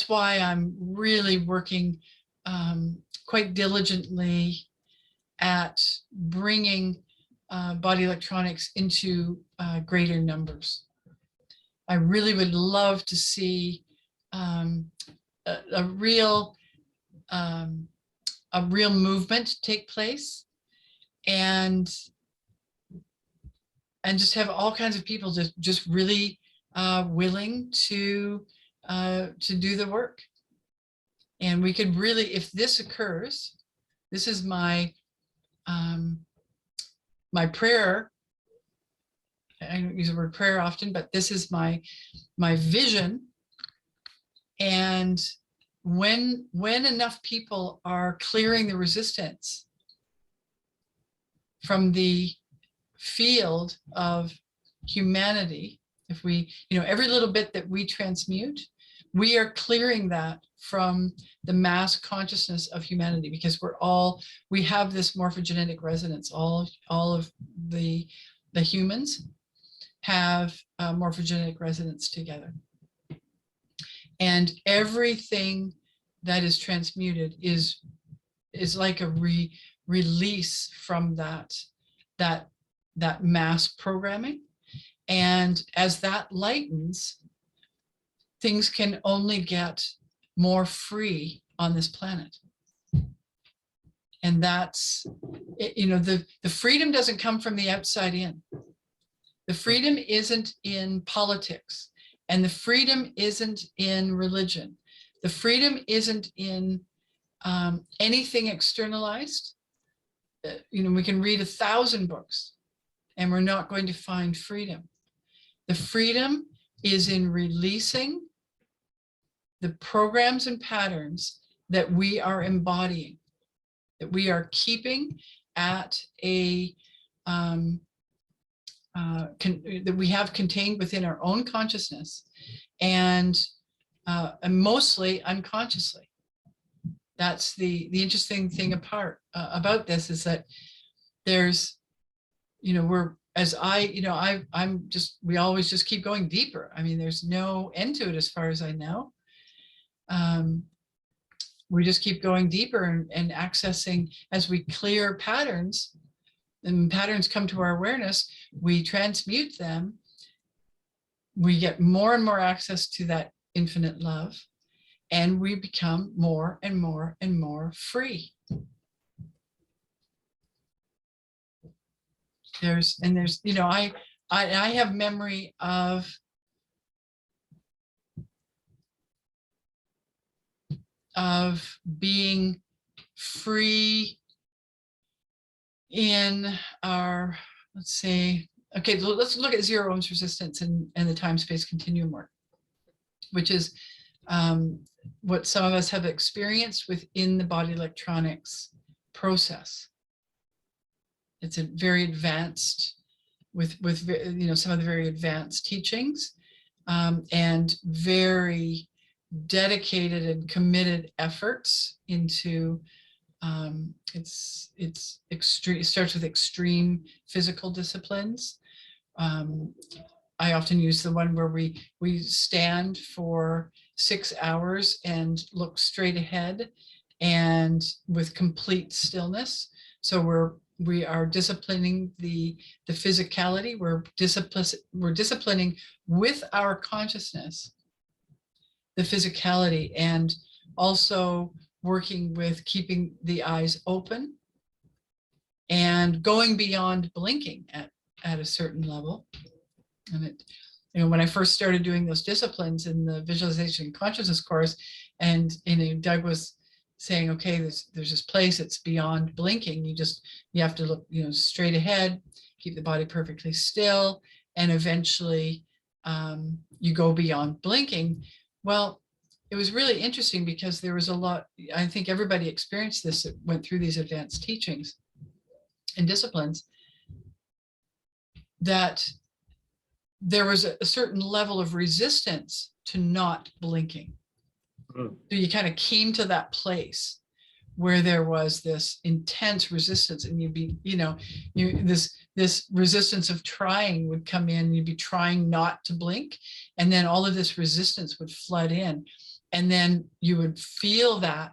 [SPEAKER 1] why I'm really working quite diligently at bringing body electronics into greater numbers. I really would love to see a real movement take place, and just have all kinds of people just really willing to do the work. And we could really, if this occurs, this is my my prayer. I don't use the word prayer often, but this is my vision. And when enough people are clearing the resistance from the field of humanity, if we, every little bit that we transmute, we are clearing that from the mass consciousness of humanity, because we have this morphogenetic resonance. All of the humans have morphogenetic resonance together. And everything that is transmuted is like a release from that mass programming. And as that lightens, things can only get more free on this planet. And that's, the freedom doesn't come from the outside in. The freedom isn't in politics, and the freedom isn't in religion. The freedom isn't in anything externalized. We can read 1,000 books and we're not going to find freedom. The freedom is in releasing the programs and patterns that we are embodying, that we are keeping at a that we have contained within our own consciousness, and mostly unconsciously. That's the interesting thing about this, is that there's, we always just keep going deeper. I mean, there's no end to it as far as I know. We just keep going deeper and accessing as we clear patterns, and patterns come to our awareness, we transmute them, we get more and more access to that infinite love, and we become more and more and more free. There's, I have memory of being free in our, let's say, okay, let's look at zero ohms resistance and the time-space continuum work, which is what some of us have experienced within the body electronics process. It's a very advanced, with some of the very advanced teachings, and very dedicated and committed efforts into it's extreme. It starts with extreme physical disciplines. I often use the one where we stand for 6 hours and look straight ahead, and with complete stillness. So we are disciplining the physicality. We're disciplining with our consciousness the physicality, and also working with keeping the eyes open and going beyond blinking at a certain level. And it, when I first started doing those disciplines in the visualization and consciousness course, and Doug was saying, okay, there's this place that's beyond blinking. You have to look, straight ahead, keep the body perfectly still, and eventually you go beyond blinking. Well, it was really interesting because there was a lot, I think everybody experienced this that went through these advanced teachings and disciplines, that there was a certain level of resistance to not blinking.
[SPEAKER 2] Mm.
[SPEAKER 1] So you kind of came to that place where there was this intense resistance, and you'd be, this resistance of trying would come in, you'd be trying not to blink, and then all of this resistance would flood in, and then you would feel that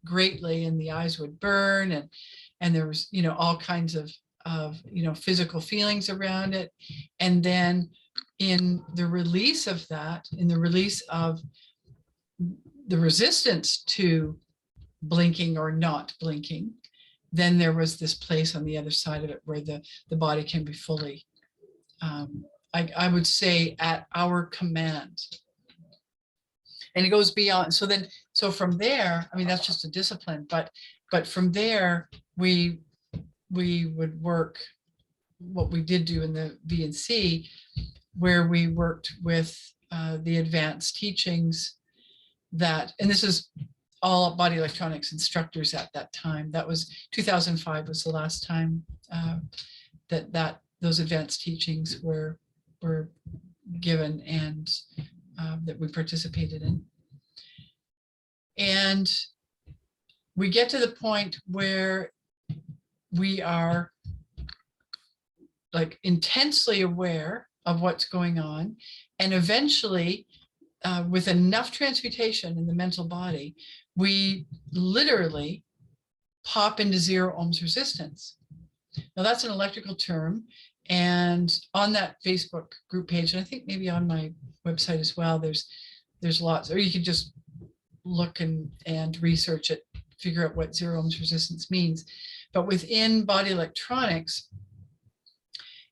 [SPEAKER 1] greatly, and the eyes would burn, and there was, all kinds of physical feelings around it. And then in the release of that, in the release of the resistance to blinking or not blinking, then there was this place on the other side of it where the body can be fully, I would say, at our command. And it goes beyond. So from there, I mean, that's just a discipline, but from there, we would work what we did do in the V&C, where we worked with the advanced teachings that, and this is all body electronics instructors at that time. That was 2005 was the last time that those advanced teachings were given, and that we participated in. And we get to the point where we are like intensely aware of what's going on, and eventually with enough transmutation in the mental body, we literally pop into 0 ohms resistance. Now that's an electrical term, and on that Facebook group page, and I think maybe on my website as well, there's lots, or you could just look and research it, figure out what 0 ohms resistance means. But within body electronics,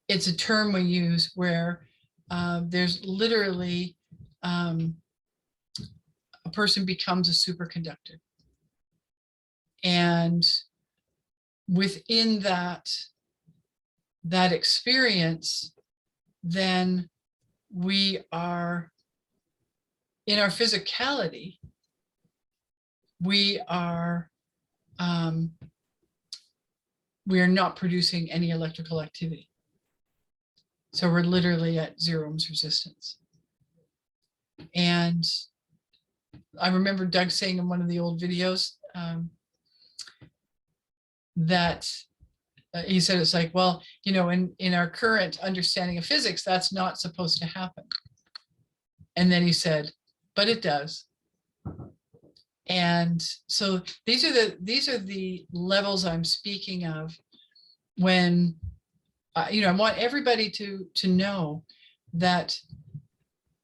[SPEAKER 1] it's a term we use where there's literally a person becomes a superconductor. And within that experience, then we are, in our physicality, we are not producing any electrical activity. So we're literally at 0 ohms resistance. And I remember Doug saying in one of the old videos that he said, it's like, well, in our current understanding of physics, that's not supposed to happen. And then he said, but it does. And so these are the levels I'm speaking of when I want everybody to know that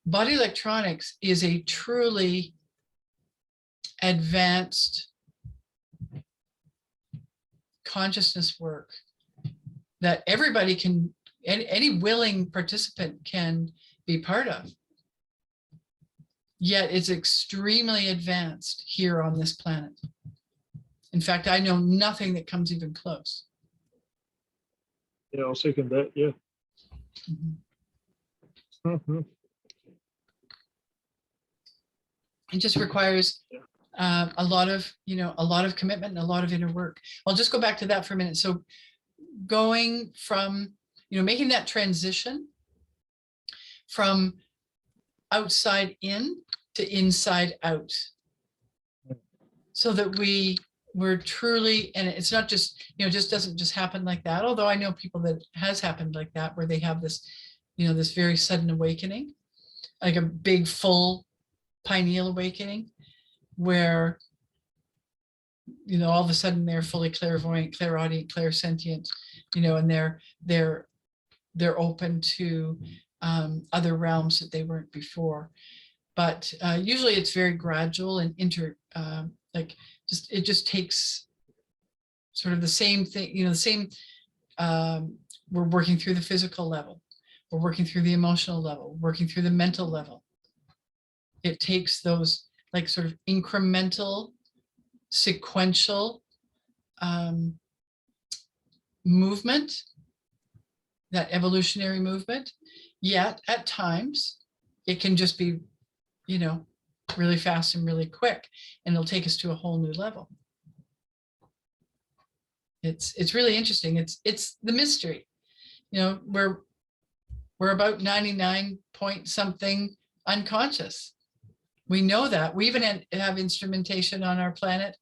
[SPEAKER 1] body electronics is a truly advanced consciousness work that everybody can, any willing participant can be part of. Yet it's extremely advanced here on this planet. In fact, I know nothing that comes even close.
[SPEAKER 2] Yeah, I'll second that. Yeah.
[SPEAKER 1] Mm-hmm.
[SPEAKER 2] Mm-hmm.
[SPEAKER 1] It just requires a lot of commitment and a lot of inner work. I'll just go back to that for a minute. So going from, making that transition from outside in to inside out, so that we're truly, and it's not just, just doesn't just happen like that. Although I know people that has happened like that, where they have this, this very sudden awakening, like a big full pineal awakening, where all of a sudden they're fully clairvoyant, clairaudient, clairsentient, and they're open to other realms that they weren't before. But usually it's very gradual and it just takes sort of the same thing, the same, we're working through the physical level, we're working through the emotional level, working through the mental level. It takes those like sort of incremental, sequential movement, that evolutionary movement. Yet at times it can just be, really fast and really quick, and it'll take us to a whole new level. It's really interesting. It's the mystery. You know, we're about 99 point something unconscious. We know that. We even have instrumentation on our planet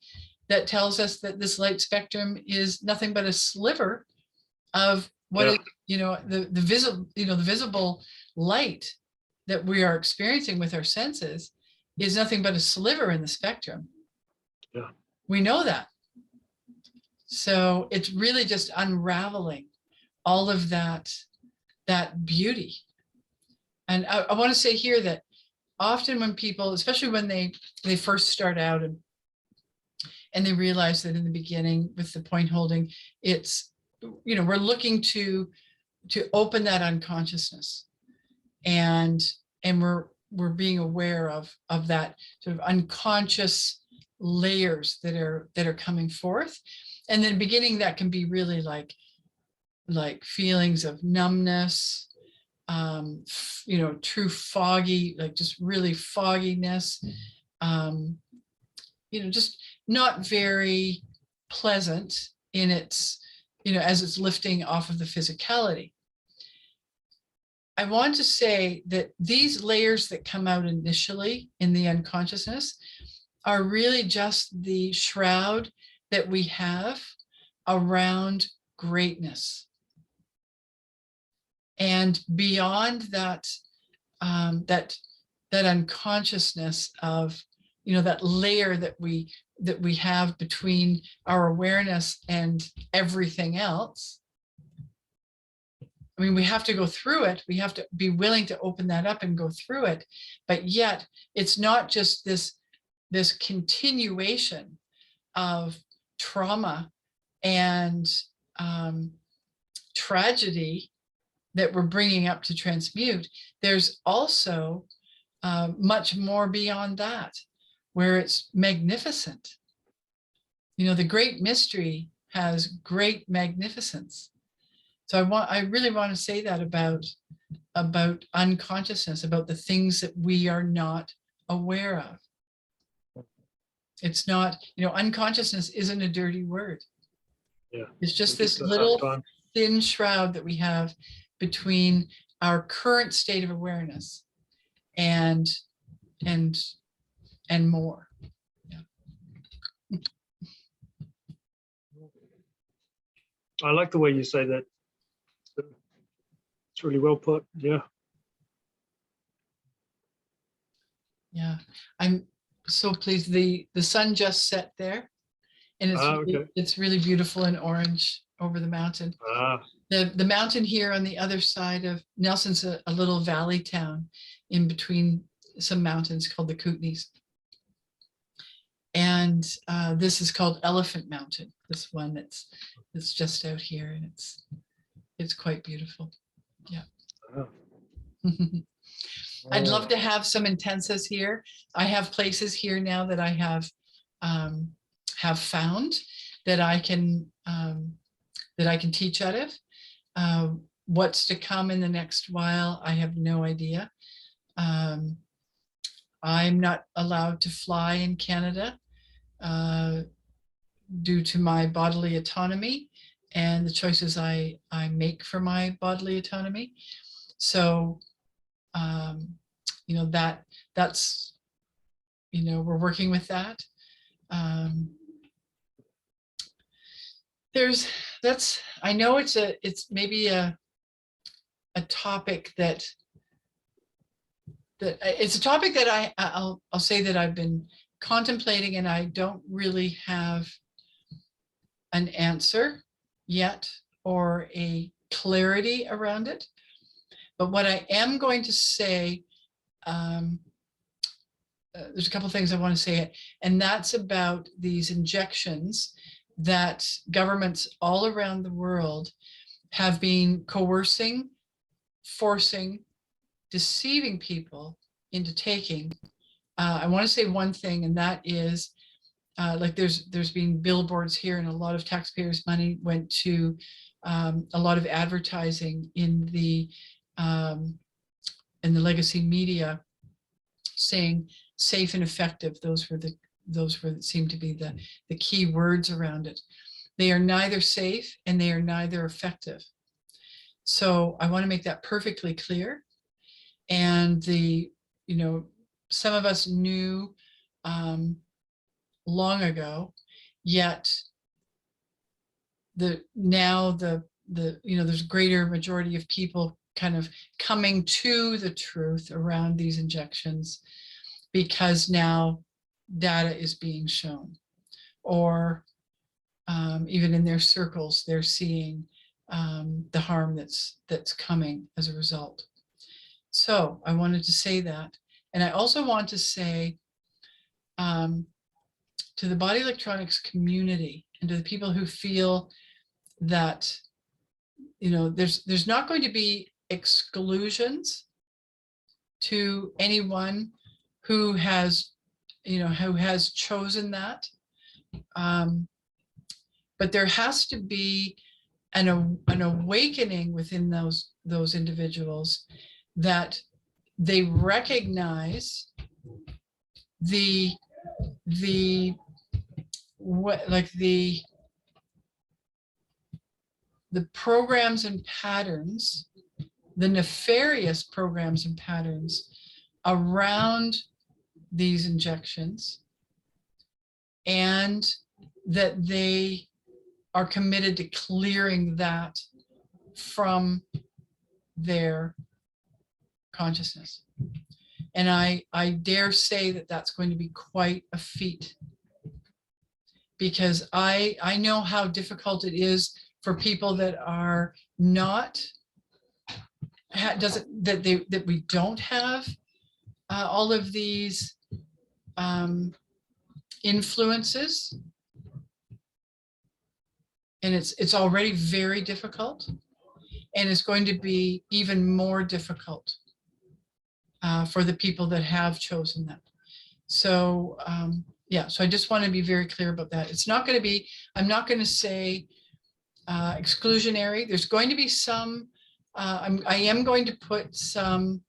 [SPEAKER 1] that tells us that this light spectrum is nothing but a sliver of what is, you know, the visible light that we are experiencing with our senses is nothing but a sliver in the spectrum.
[SPEAKER 2] Yeah.
[SPEAKER 1] We know that. So it's really just unraveling all of that beauty. And I want to say here that often when people, especially when they first start out and they realize that in the beginning with the point holding, it's, you know, we're looking to open that unconsciousness, and we're being aware of that sort of unconscious layers that are coming forth. And then beginning, that can be really like feelings of numbness, you know, true foggy, like just really fogginess, you know, just not very pleasant in its, you know, as it's lifting off of the physicality. I want to say that these layers that come out initially in the unconsciousness are really just the shroud that we have around greatness. And beyond that, that unconsciousness of, you know, that layer that we have between our awareness and everything else. I mean, we have to go through it. We have to be willing to open that up and go through it. But yet, it's not just this continuation of trauma and tragedy that we're bringing up to transmute. There's also much more beyond that, where it's magnificent. You know, the great mystery has great magnificence. So I really want to say that about unconsciousness, about the things that we are not aware of. It's not, you know, unconsciousness isn't a dirty word.
[SPEAKER 2] Yeah.
[SPEAKER 1] It's just this little thin shroud that we have between our current state of awareness and more. Yeah.
[SPEAKER 2] I like the way you say that. It's really well put. Yeah.
[SPEAKER 1] Yeah. I'm so pleased. The sun just set there, and it's really beautiful and orange over the mountain. The mountain here on the other side of Nelson's a little valley town in between some mountains called the Kootenays. And this is called Elephant Mountain, this one that's just out here, and it's quite beautiful. Yeah. I'd love to have some intensas here. I have places here now that I have found that I can teach out of. What's to come in the next while, I have no idea. I'm not allowed to fly in Canada due to my bodily autonomy and the choices I make for my bodily autonomy. So, you know, that's, you know, we're working with that. I know it's maybe a topic that it's a topic that I'll say that I've been contemplating, and I don't really have an answer yet or a clarity around it. But what I am going to say, there's a couple of things I want to say, and that's about these injections that governments all around the world have been coercing, forcing, deceiving people into taking. I want to say one thing, and that is, like there's been billboards here, and a lot of taxpayers' money went to a lot of advertising in the legacy media, saying safe and effective. Those seem to be the key words around it. They are neither safe and they are neither effective. So I want to make that perfectly clear. And some of us knew long ago, yet there's greater majority of people kind of coming to the truth around these injections, because now data is being shown, or even in their circles, they're seeing the harm that's coming as a result. So I wanted to say that. And I also want to say to the body electronics community and to the people who feel that, there's not going to be exclusions to anyone who has chosen that. But there has to be an awakening within those individuals, that they recognize the programs and patterns, the nefarious programs and patterns around these injections, and that they are committed to clearing that from their consciousness. And I dare say that that's going to be quite a feat, because I know how difficult it is for people that are not, that we don't have all of these influences. And it's already very difficult, and it's going to be even more difficult for the people that have chosen that. So so I just want to be very clear about that. It's not going to be, I'm not going to say exclusionary. There's going to be some, I am going to put some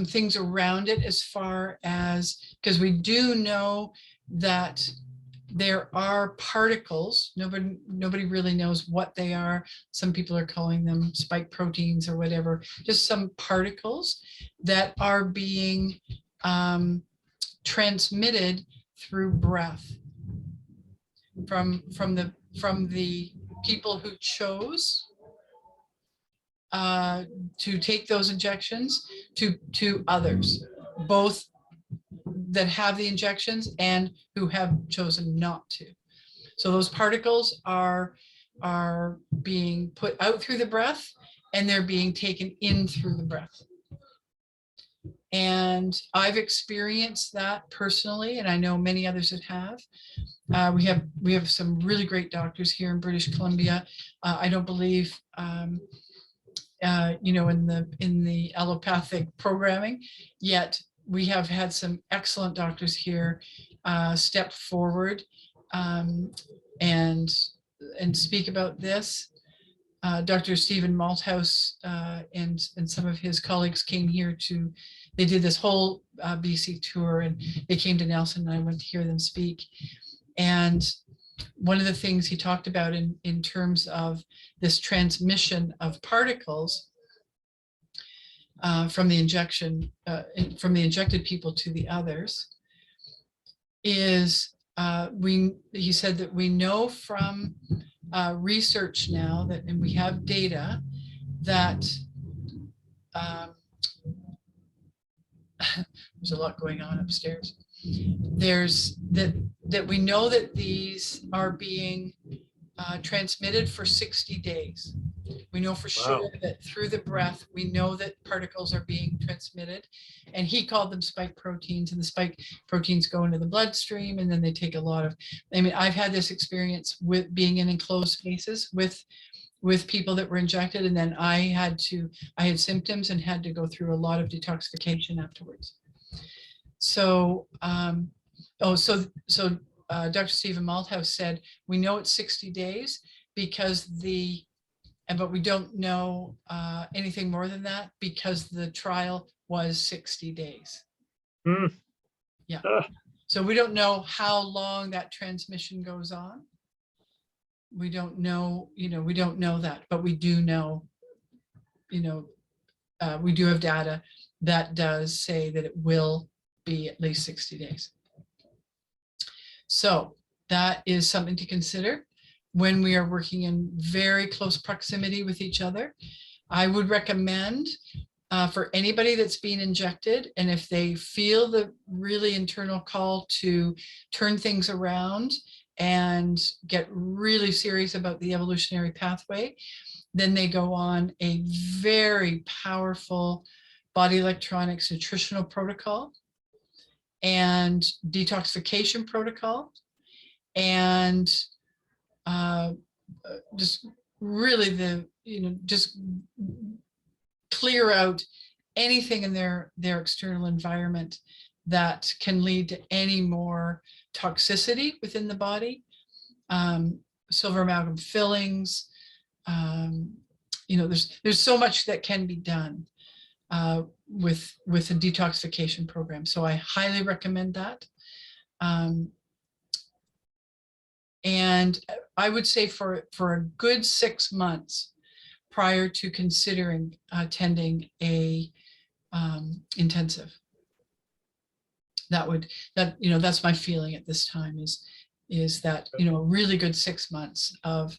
[SPEAKER 1] things around it, as far as, because we do know that there are particles. Nobody really knows what they are. Some people are calling them spike proteins or whatever, just some particles that are being transmitted through breath from the people who chose to take those injections to others, both that have the injections and who have chosen not to. So those particles are being put out through the breath, and they're being taken in through the breath. And I've experienced that personally, and I know many others that have. We have some really great doctors here in British Columbia. I don't believe in the allopathic programming, yet we have had some excellent doctors here step forward and speak about this. Dr. Stephen Malthouse and some of his colleagues came here they did this whole BC tour, and they came to Nelson, and I went to hear them speak. And one of the things he talked about in terms of this transmission of particles from the injected people to the others is he said that we know from research now that, and we have data that there's a lot going on upstairs. There's that we know that these are being transmitted for 60 days. We know for sure that through the breath, we know that particles are being transmitted, and he called them spike proteins, and the spike proteins go into the bloodstream, and then they take a lot of, I've had this experience with being in enclosed spaces with people that were injected, and then I had symptoms and had to go through a lot of detoxification afterwards. So, Dr. Stephen Malthouse said, we know it's 60 days because but we don't know anything more than that because the trial was 60 days.
[SPEAKER 2] Mm.
[SPEAKER 1] Yeah.
[SPEAKER 2] Ah,
[SPEAKER 1] So we don't know how long that transmission goes on. We don't know, we don't know that, but we do know, we do have data that does say that it will be at least 60 days. So that is something to consider when we are working in very close proximity with each other. I would recommend for anybody that's being injected, and if they feel the really internal call to turn things around and get really serious about the evolutionary pathway, then they go on a very powerful body electronics nutritional protocol and detoxification protocol, and just really just clear out anything in their external environment that can lead to any more toxicity within the body. Silver amalgam fillings, there's so much that can be done with a detoxification program. So I highly recommend that. And I would say for a good 6 months prior to considering attending a intensive, that's my feeling at this time is that, a really good 6 months of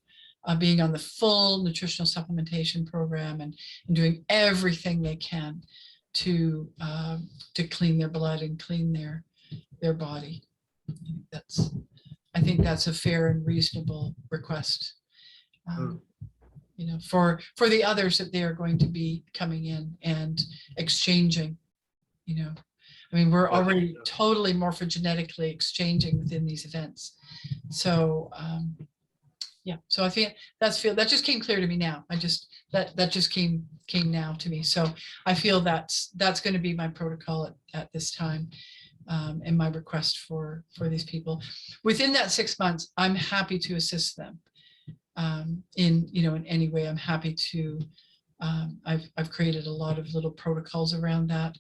[SPEAKER 1] being on the full nutritional supplementation program and doing everything they can to clean their blood and clean their body. I think that's a fair and reasonable request. For the others that they are going to be coming in and exchanging, we're already totally morphogenetically exchanging within these events. So so I think that just came clear to me now. That just came now to me. So I feel that's going to be my protocol at this time, and my request for these people. Within that 6 months, I'm happy to assist them in any way. I'm happy to. I've created a lot of little protocols around that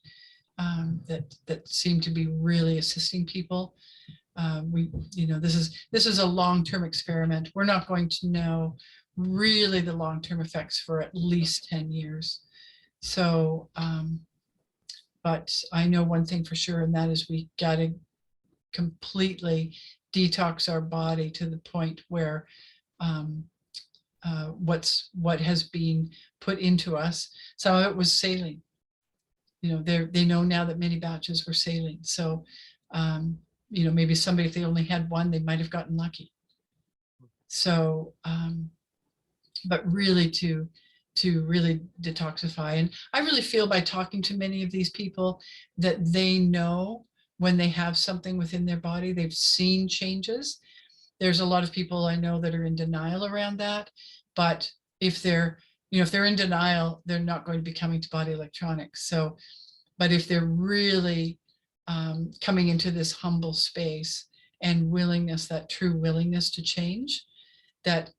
[SPEAKER 1] that seem to be really assisting people. This is a long-term experiment. We're not going to know really the long-term effects for at least 10 years. So, but I know one thing for sure, and that is we got to completely detox our body to the point where what has been put into us, some of it was saline. They know now that many batches were saline. So, maybe somebody, if they only had one, they might have gotten lucky. So, but really to really detoxify. And I really feel by talking to many of these people that they know when they have something within their body, they've seen changes. There's a lot of people I know that are in denial around that, but if they're in denial, they're not going to be coming to body electronics. So, but if they're really coming into this humble space and willingness, that true willingness to change, that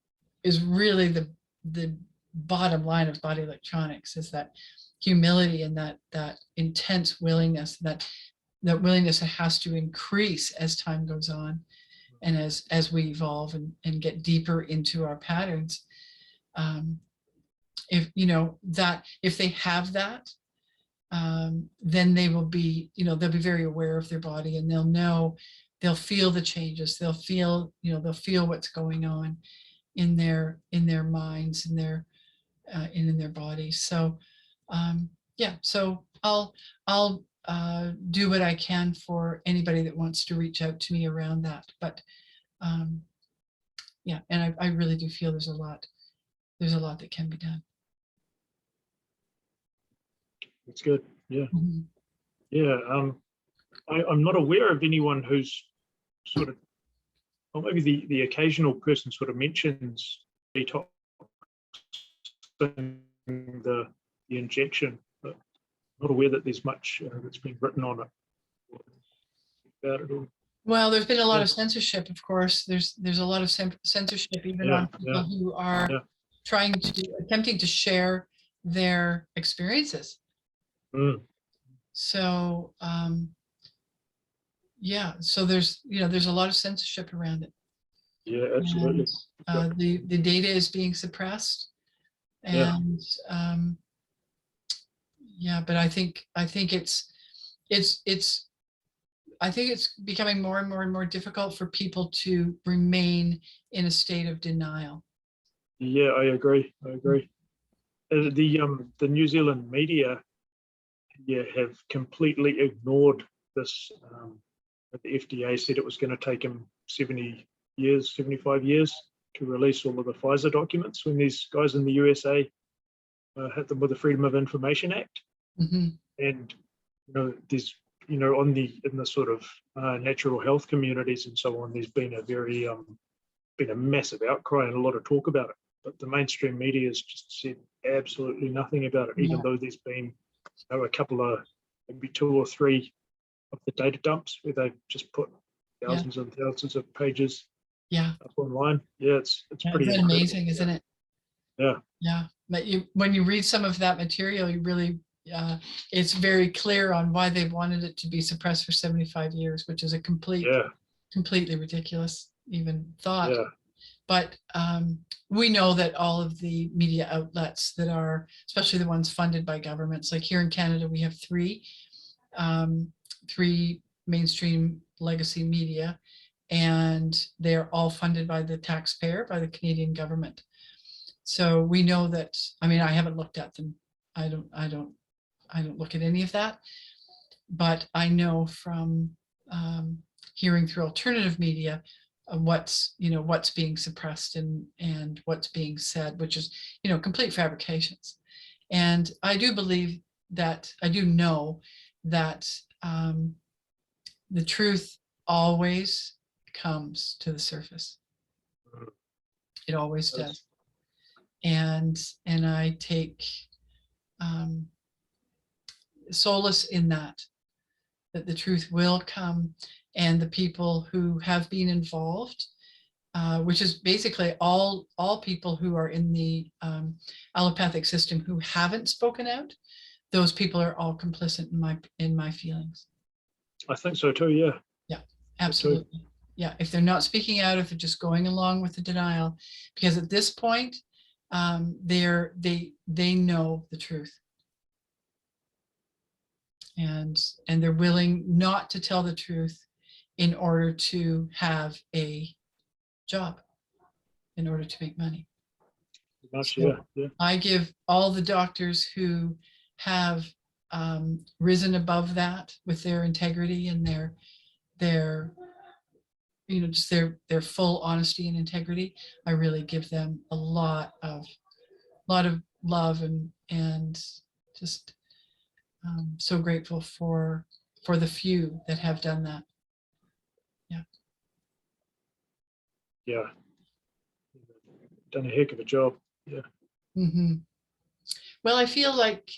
[SPEAKER 1] is really the bottom line of body electronics, is that humility and that intense willingness, that willingness that has to increase as time goes on and as we evolve and get deeper into our patterns. If they have that, then they will be, they'll be very aware of their body, and they'll feel the changes. They'll feel what's going on in their minds, in their bodies. So, so I'll do what I can for anybody that wants to reach out to me around that. But and I really do feel there's a lot that can be done.
[SPEAKER 2] That's good. Yeah.
[SPEAKER 1] Mm-hmm.
[SPEAKER 2] Yeah. I'm not aware of anyone who's sort of, or maybe the occasional person sort of mentions detoxing the injection, but I'm not aware that there's much that's been written on it about it all.
[SPEAKER 1] Well, there's been a lot of censorship, of course. There's a lot of censorship even on people who are attempting to share their experiences.
[SPEAKER 2] Mm.
[SPEAKER 1] So yeah, so there's a lot of censorship around it.
[SPEAKER 2] Yeah, absolutely.
[SPEAKER 1] And the data is being suppressed,
[SPEAKER 2] Yeah.
[SPEAKER 1] and yeah, but I think it's I think it's becoming more and more and more difficult for people to remain in a state of denial.
[SPEAKER 2] Yeah, I agree. The New Zealand media, have completely ignored this. The FDA said it was going to take them 75 years to release all of the Pfizer documents when these guys in the USA hit them with the Freedom of Information Act.
[SPEAKER 1] Mm-hmm.
[SPEAKER 2] And there's in the sort of natural health communities and so on, there's been a massive outcry and a lot of talk about it. But the mainstream media has just said absolutely nothing about it, even though there's been a couple of, maybe 2 or 3 of the data dumps where they've just put thousands and thousands of pages up online. Yeah, it's pretty
[SPEAKER 1] Isn't amazing, isn't it?
[SPEAKER 2] Yeah.
[SPEAKER 1] Yeah. But when you read some of that material, you really, it's very clear on why they wanted it to be suppressed for 75 years, which is a completely ridiculous even thought.
[SPEAKER 2] Yeah.
[SPEAKER 1] But we know that all of the media outlets that are, especially the ones funded by governments, like here in Canada, we have 3 mainstream legacy media, and they're all funded by the taxpayer, by the Canadian government. So we know that, I mean, I haven't looked at them. I don't look at any of that, but I know from hearing through alternative media what's being suppressed and what's being said, which is, complete fabrications. And I do believe that, I do know that the truth always comes to the surface. It always does. And I take solace in that the truth will come, and the people who have been involved, which is basically all people who are in the allopathic system who haven't spoken out, those people are all complicit in my feelings.
[SPEAKER 2] I think so too. Yeah.
[SPEAKER 1] Yeah, absolutely. Yeah, if they're not speaking out, if they're just going along with the denial, because at this point, they know the truth, and they're willing not to tell the truth in order to have a job, in order to make money. So I give all the doctors who have risen above that with their integrity and their just their full honesty and integrity, I really give them a lot of love, and just so grateful for the few that have done that.
[SPEAKER 2] Yeah, done a heck of a job. Yeah.
[SPEAKER 1] Mm-hmm. Well, I feel like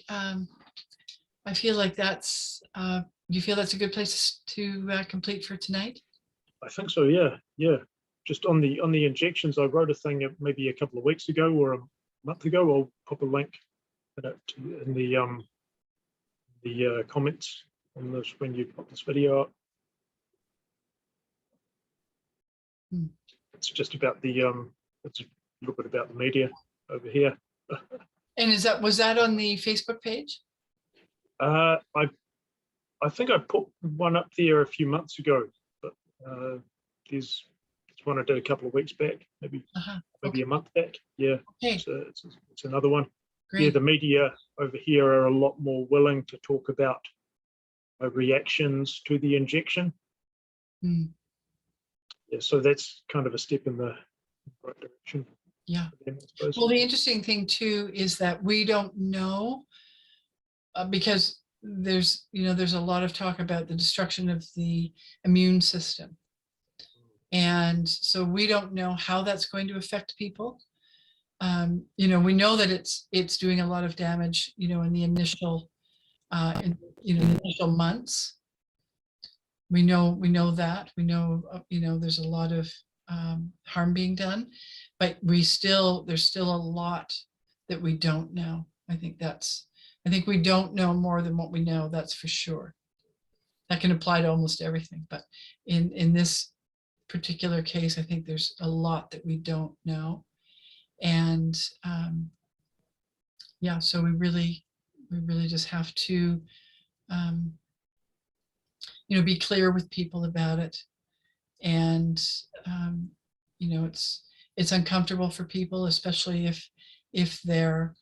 [SPEAKER 1] that's you feel that's a good place to complete for tonight?
[SPEAKER 2] I think so. Yeah. Just on the injections, I wrote a thing maybe a couple of weeks ago or a month ago. I'll pop a link in the comments on this when you put this video up. It's just about it's a little bit about the media over here.
[SPEAKER 1] And was that on the Facebook page?
[SPEAKER 2] I think I put one up there a few months ago, but it's one I did a couple of weeks back, maybe a month back. Yeah. Okay. It's another one. Great. Yeah, the media over here are a lot more willing to talk about reactions to the injection. Yeah, so that's kind of a step in the right direction.
[SPEAKER 1] Yeah. Well, the interesting thing too is that we don't know because there's a lot of talk about the destruction of the immune system, and so we don't know how that's going to affect people. We know that it's doing a lot of damage, in the initial initial months. We know that. We know there's a lot of harm being done, but there's still a lot that we don't know. I think we don't know more than what we know, that's for sure. That can apply to almost everything, but in this particular case, I think there's a lot that we don't know. And yeah, so we really just have to be clear with people about it. And it's uncomfortable for people, especially if they're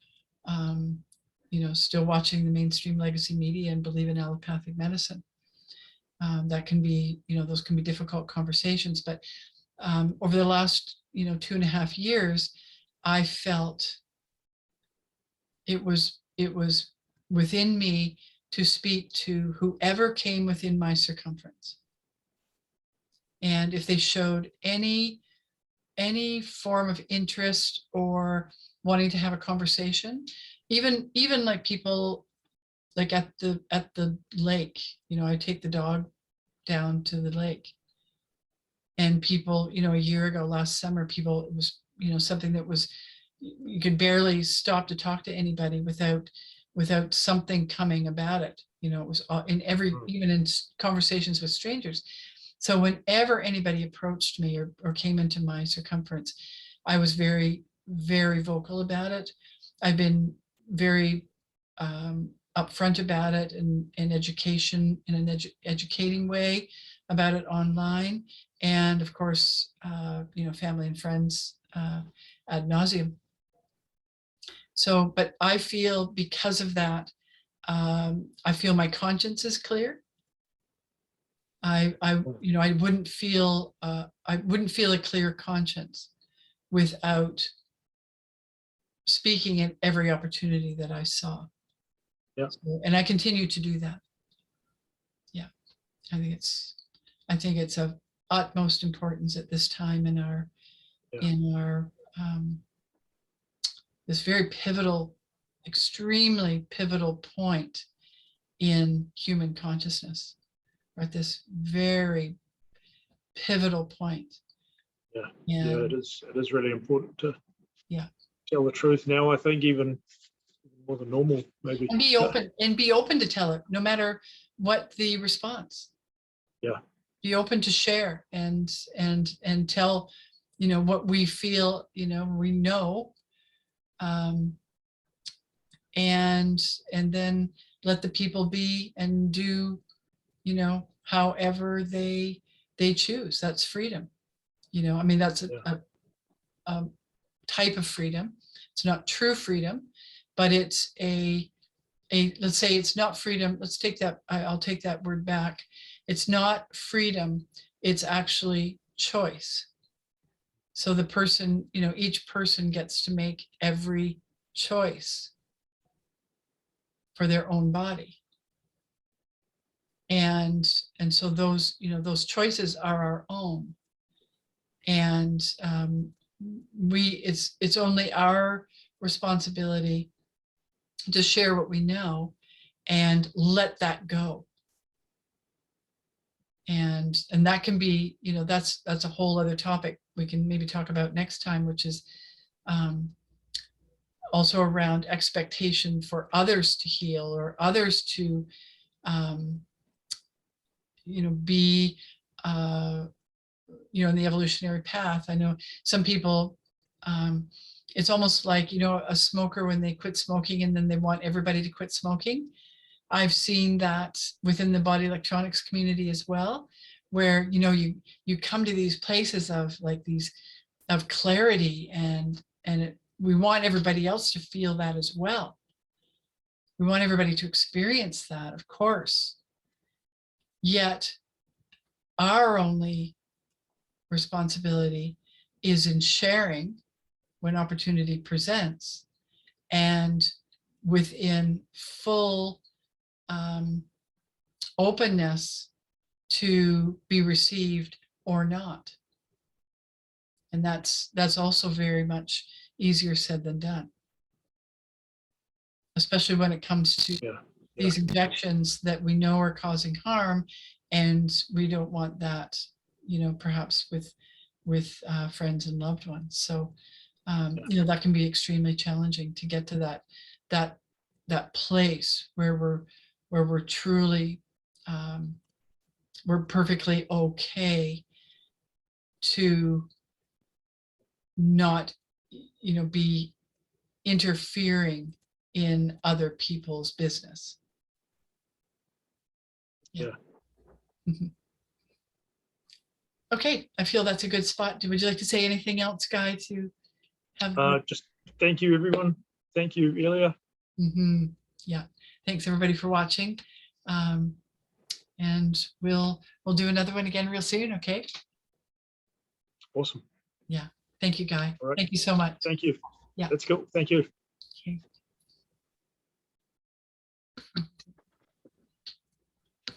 [SPEAKER 1] still watching the mainstream legacy media and believe in allopathic medicine. That can be, those can be difficult conversations. But over the last 2.5 years, I felt it was within me to speak to whoever came within my circumference. And if they showed any form of interest or wanting to have a conversation, even like people like at the lake, I take the dog down to the lake, and people, a year ago, last summer, people, it was, something that was, you could barely stop to talk to anybody without something coming about it. It was in even in conversations with strangers. So whenever anybody approached me or came into my circumference, I was very, very vocal about it. I've been very upfront about it in education, in an educating way about it online. And of course, family and friends ad nauseum. So, but I feel because of that, I feel my conscience is clear. I wouldn't feel a clear conscience without speaking at every opportunity that I saw.
[SPEAKER 2] Yeah.
[SPEAKER 1] So, and I continue to do that. Yeah, I think it's of utmost importance at this time in our this very pivotal, extremely pivotal point in human consciousness. We're at this very pivotal point.
[SPEAKER 2] Yeah, it is really important to
[SPEAKER 1] yeah
[SPEAKER 2] tell the truth now, I think, even more than normal, maybe.
[SPEAKER 1] And be open to tell it, no matter what the response.
[SPEAKER 2] Yeah.
[SPEAKER 1] Be open to share and tell, what we feel, we know, and then let the people be and do, however they choose. That's freedom. I mean, that's a type of freedom. It's not true freedom, but it's let's say it's not freedom. Let's take that. I'll take that word back. It's not freedom. It's actually choice. So the person, each person gets to make every choice for their own body. And so those, those choices are our own. And it's only our responsibility to share what we know and let that go. And that can be, that's a whole other topic we can maybe talk about next time, which is also around expectation for others to heal or others to be in the evolutionary path. I know some people, it's almost like, a smoker when they quit smoking and then they want everybody to quit smoking. I've seen that within the body electronics community as well, where, you come to these places of of clarity and we want everybody else to feel that as well. We want everybody to experience that, of course. Yet our only responsibility is in sharing when opportunity presents and within full openness to be received or not. And that's also very much easier said than done, especially when it comes to these injections that we know are causing harm, and we don't want that, perhaps with with friends and loved ones. So, you know, that can be extremely challenging to get to that place where we're truly, we're perfectly okay to not, you know, be interfering in other people's business.
[SPEAKER 2] Yeah.
[SPEAKER 1] Mhm. Okay, I feel that's a good spot. Would you like to say anything else, Guy, to have?
[SPEAKER 2] Just thank you, everyone. Thank you, Illia.
[SPEAKER 1] Yeah, thanks everybody for watching. And we'll do another one again real soon, okay?
[SPEAKER 2] Awesome.
[SPEAKER 1] Yeah, thank you, Guy.
[SPEAKER 2] All right.
[SPEAKER 1] Thank you so much.
[SPEAKER 2] Thank you.
[SPEAKER 1] Yeah.
[SPEAKER 2] Let's go. Thank you.
[SPEAKER 1] Okay.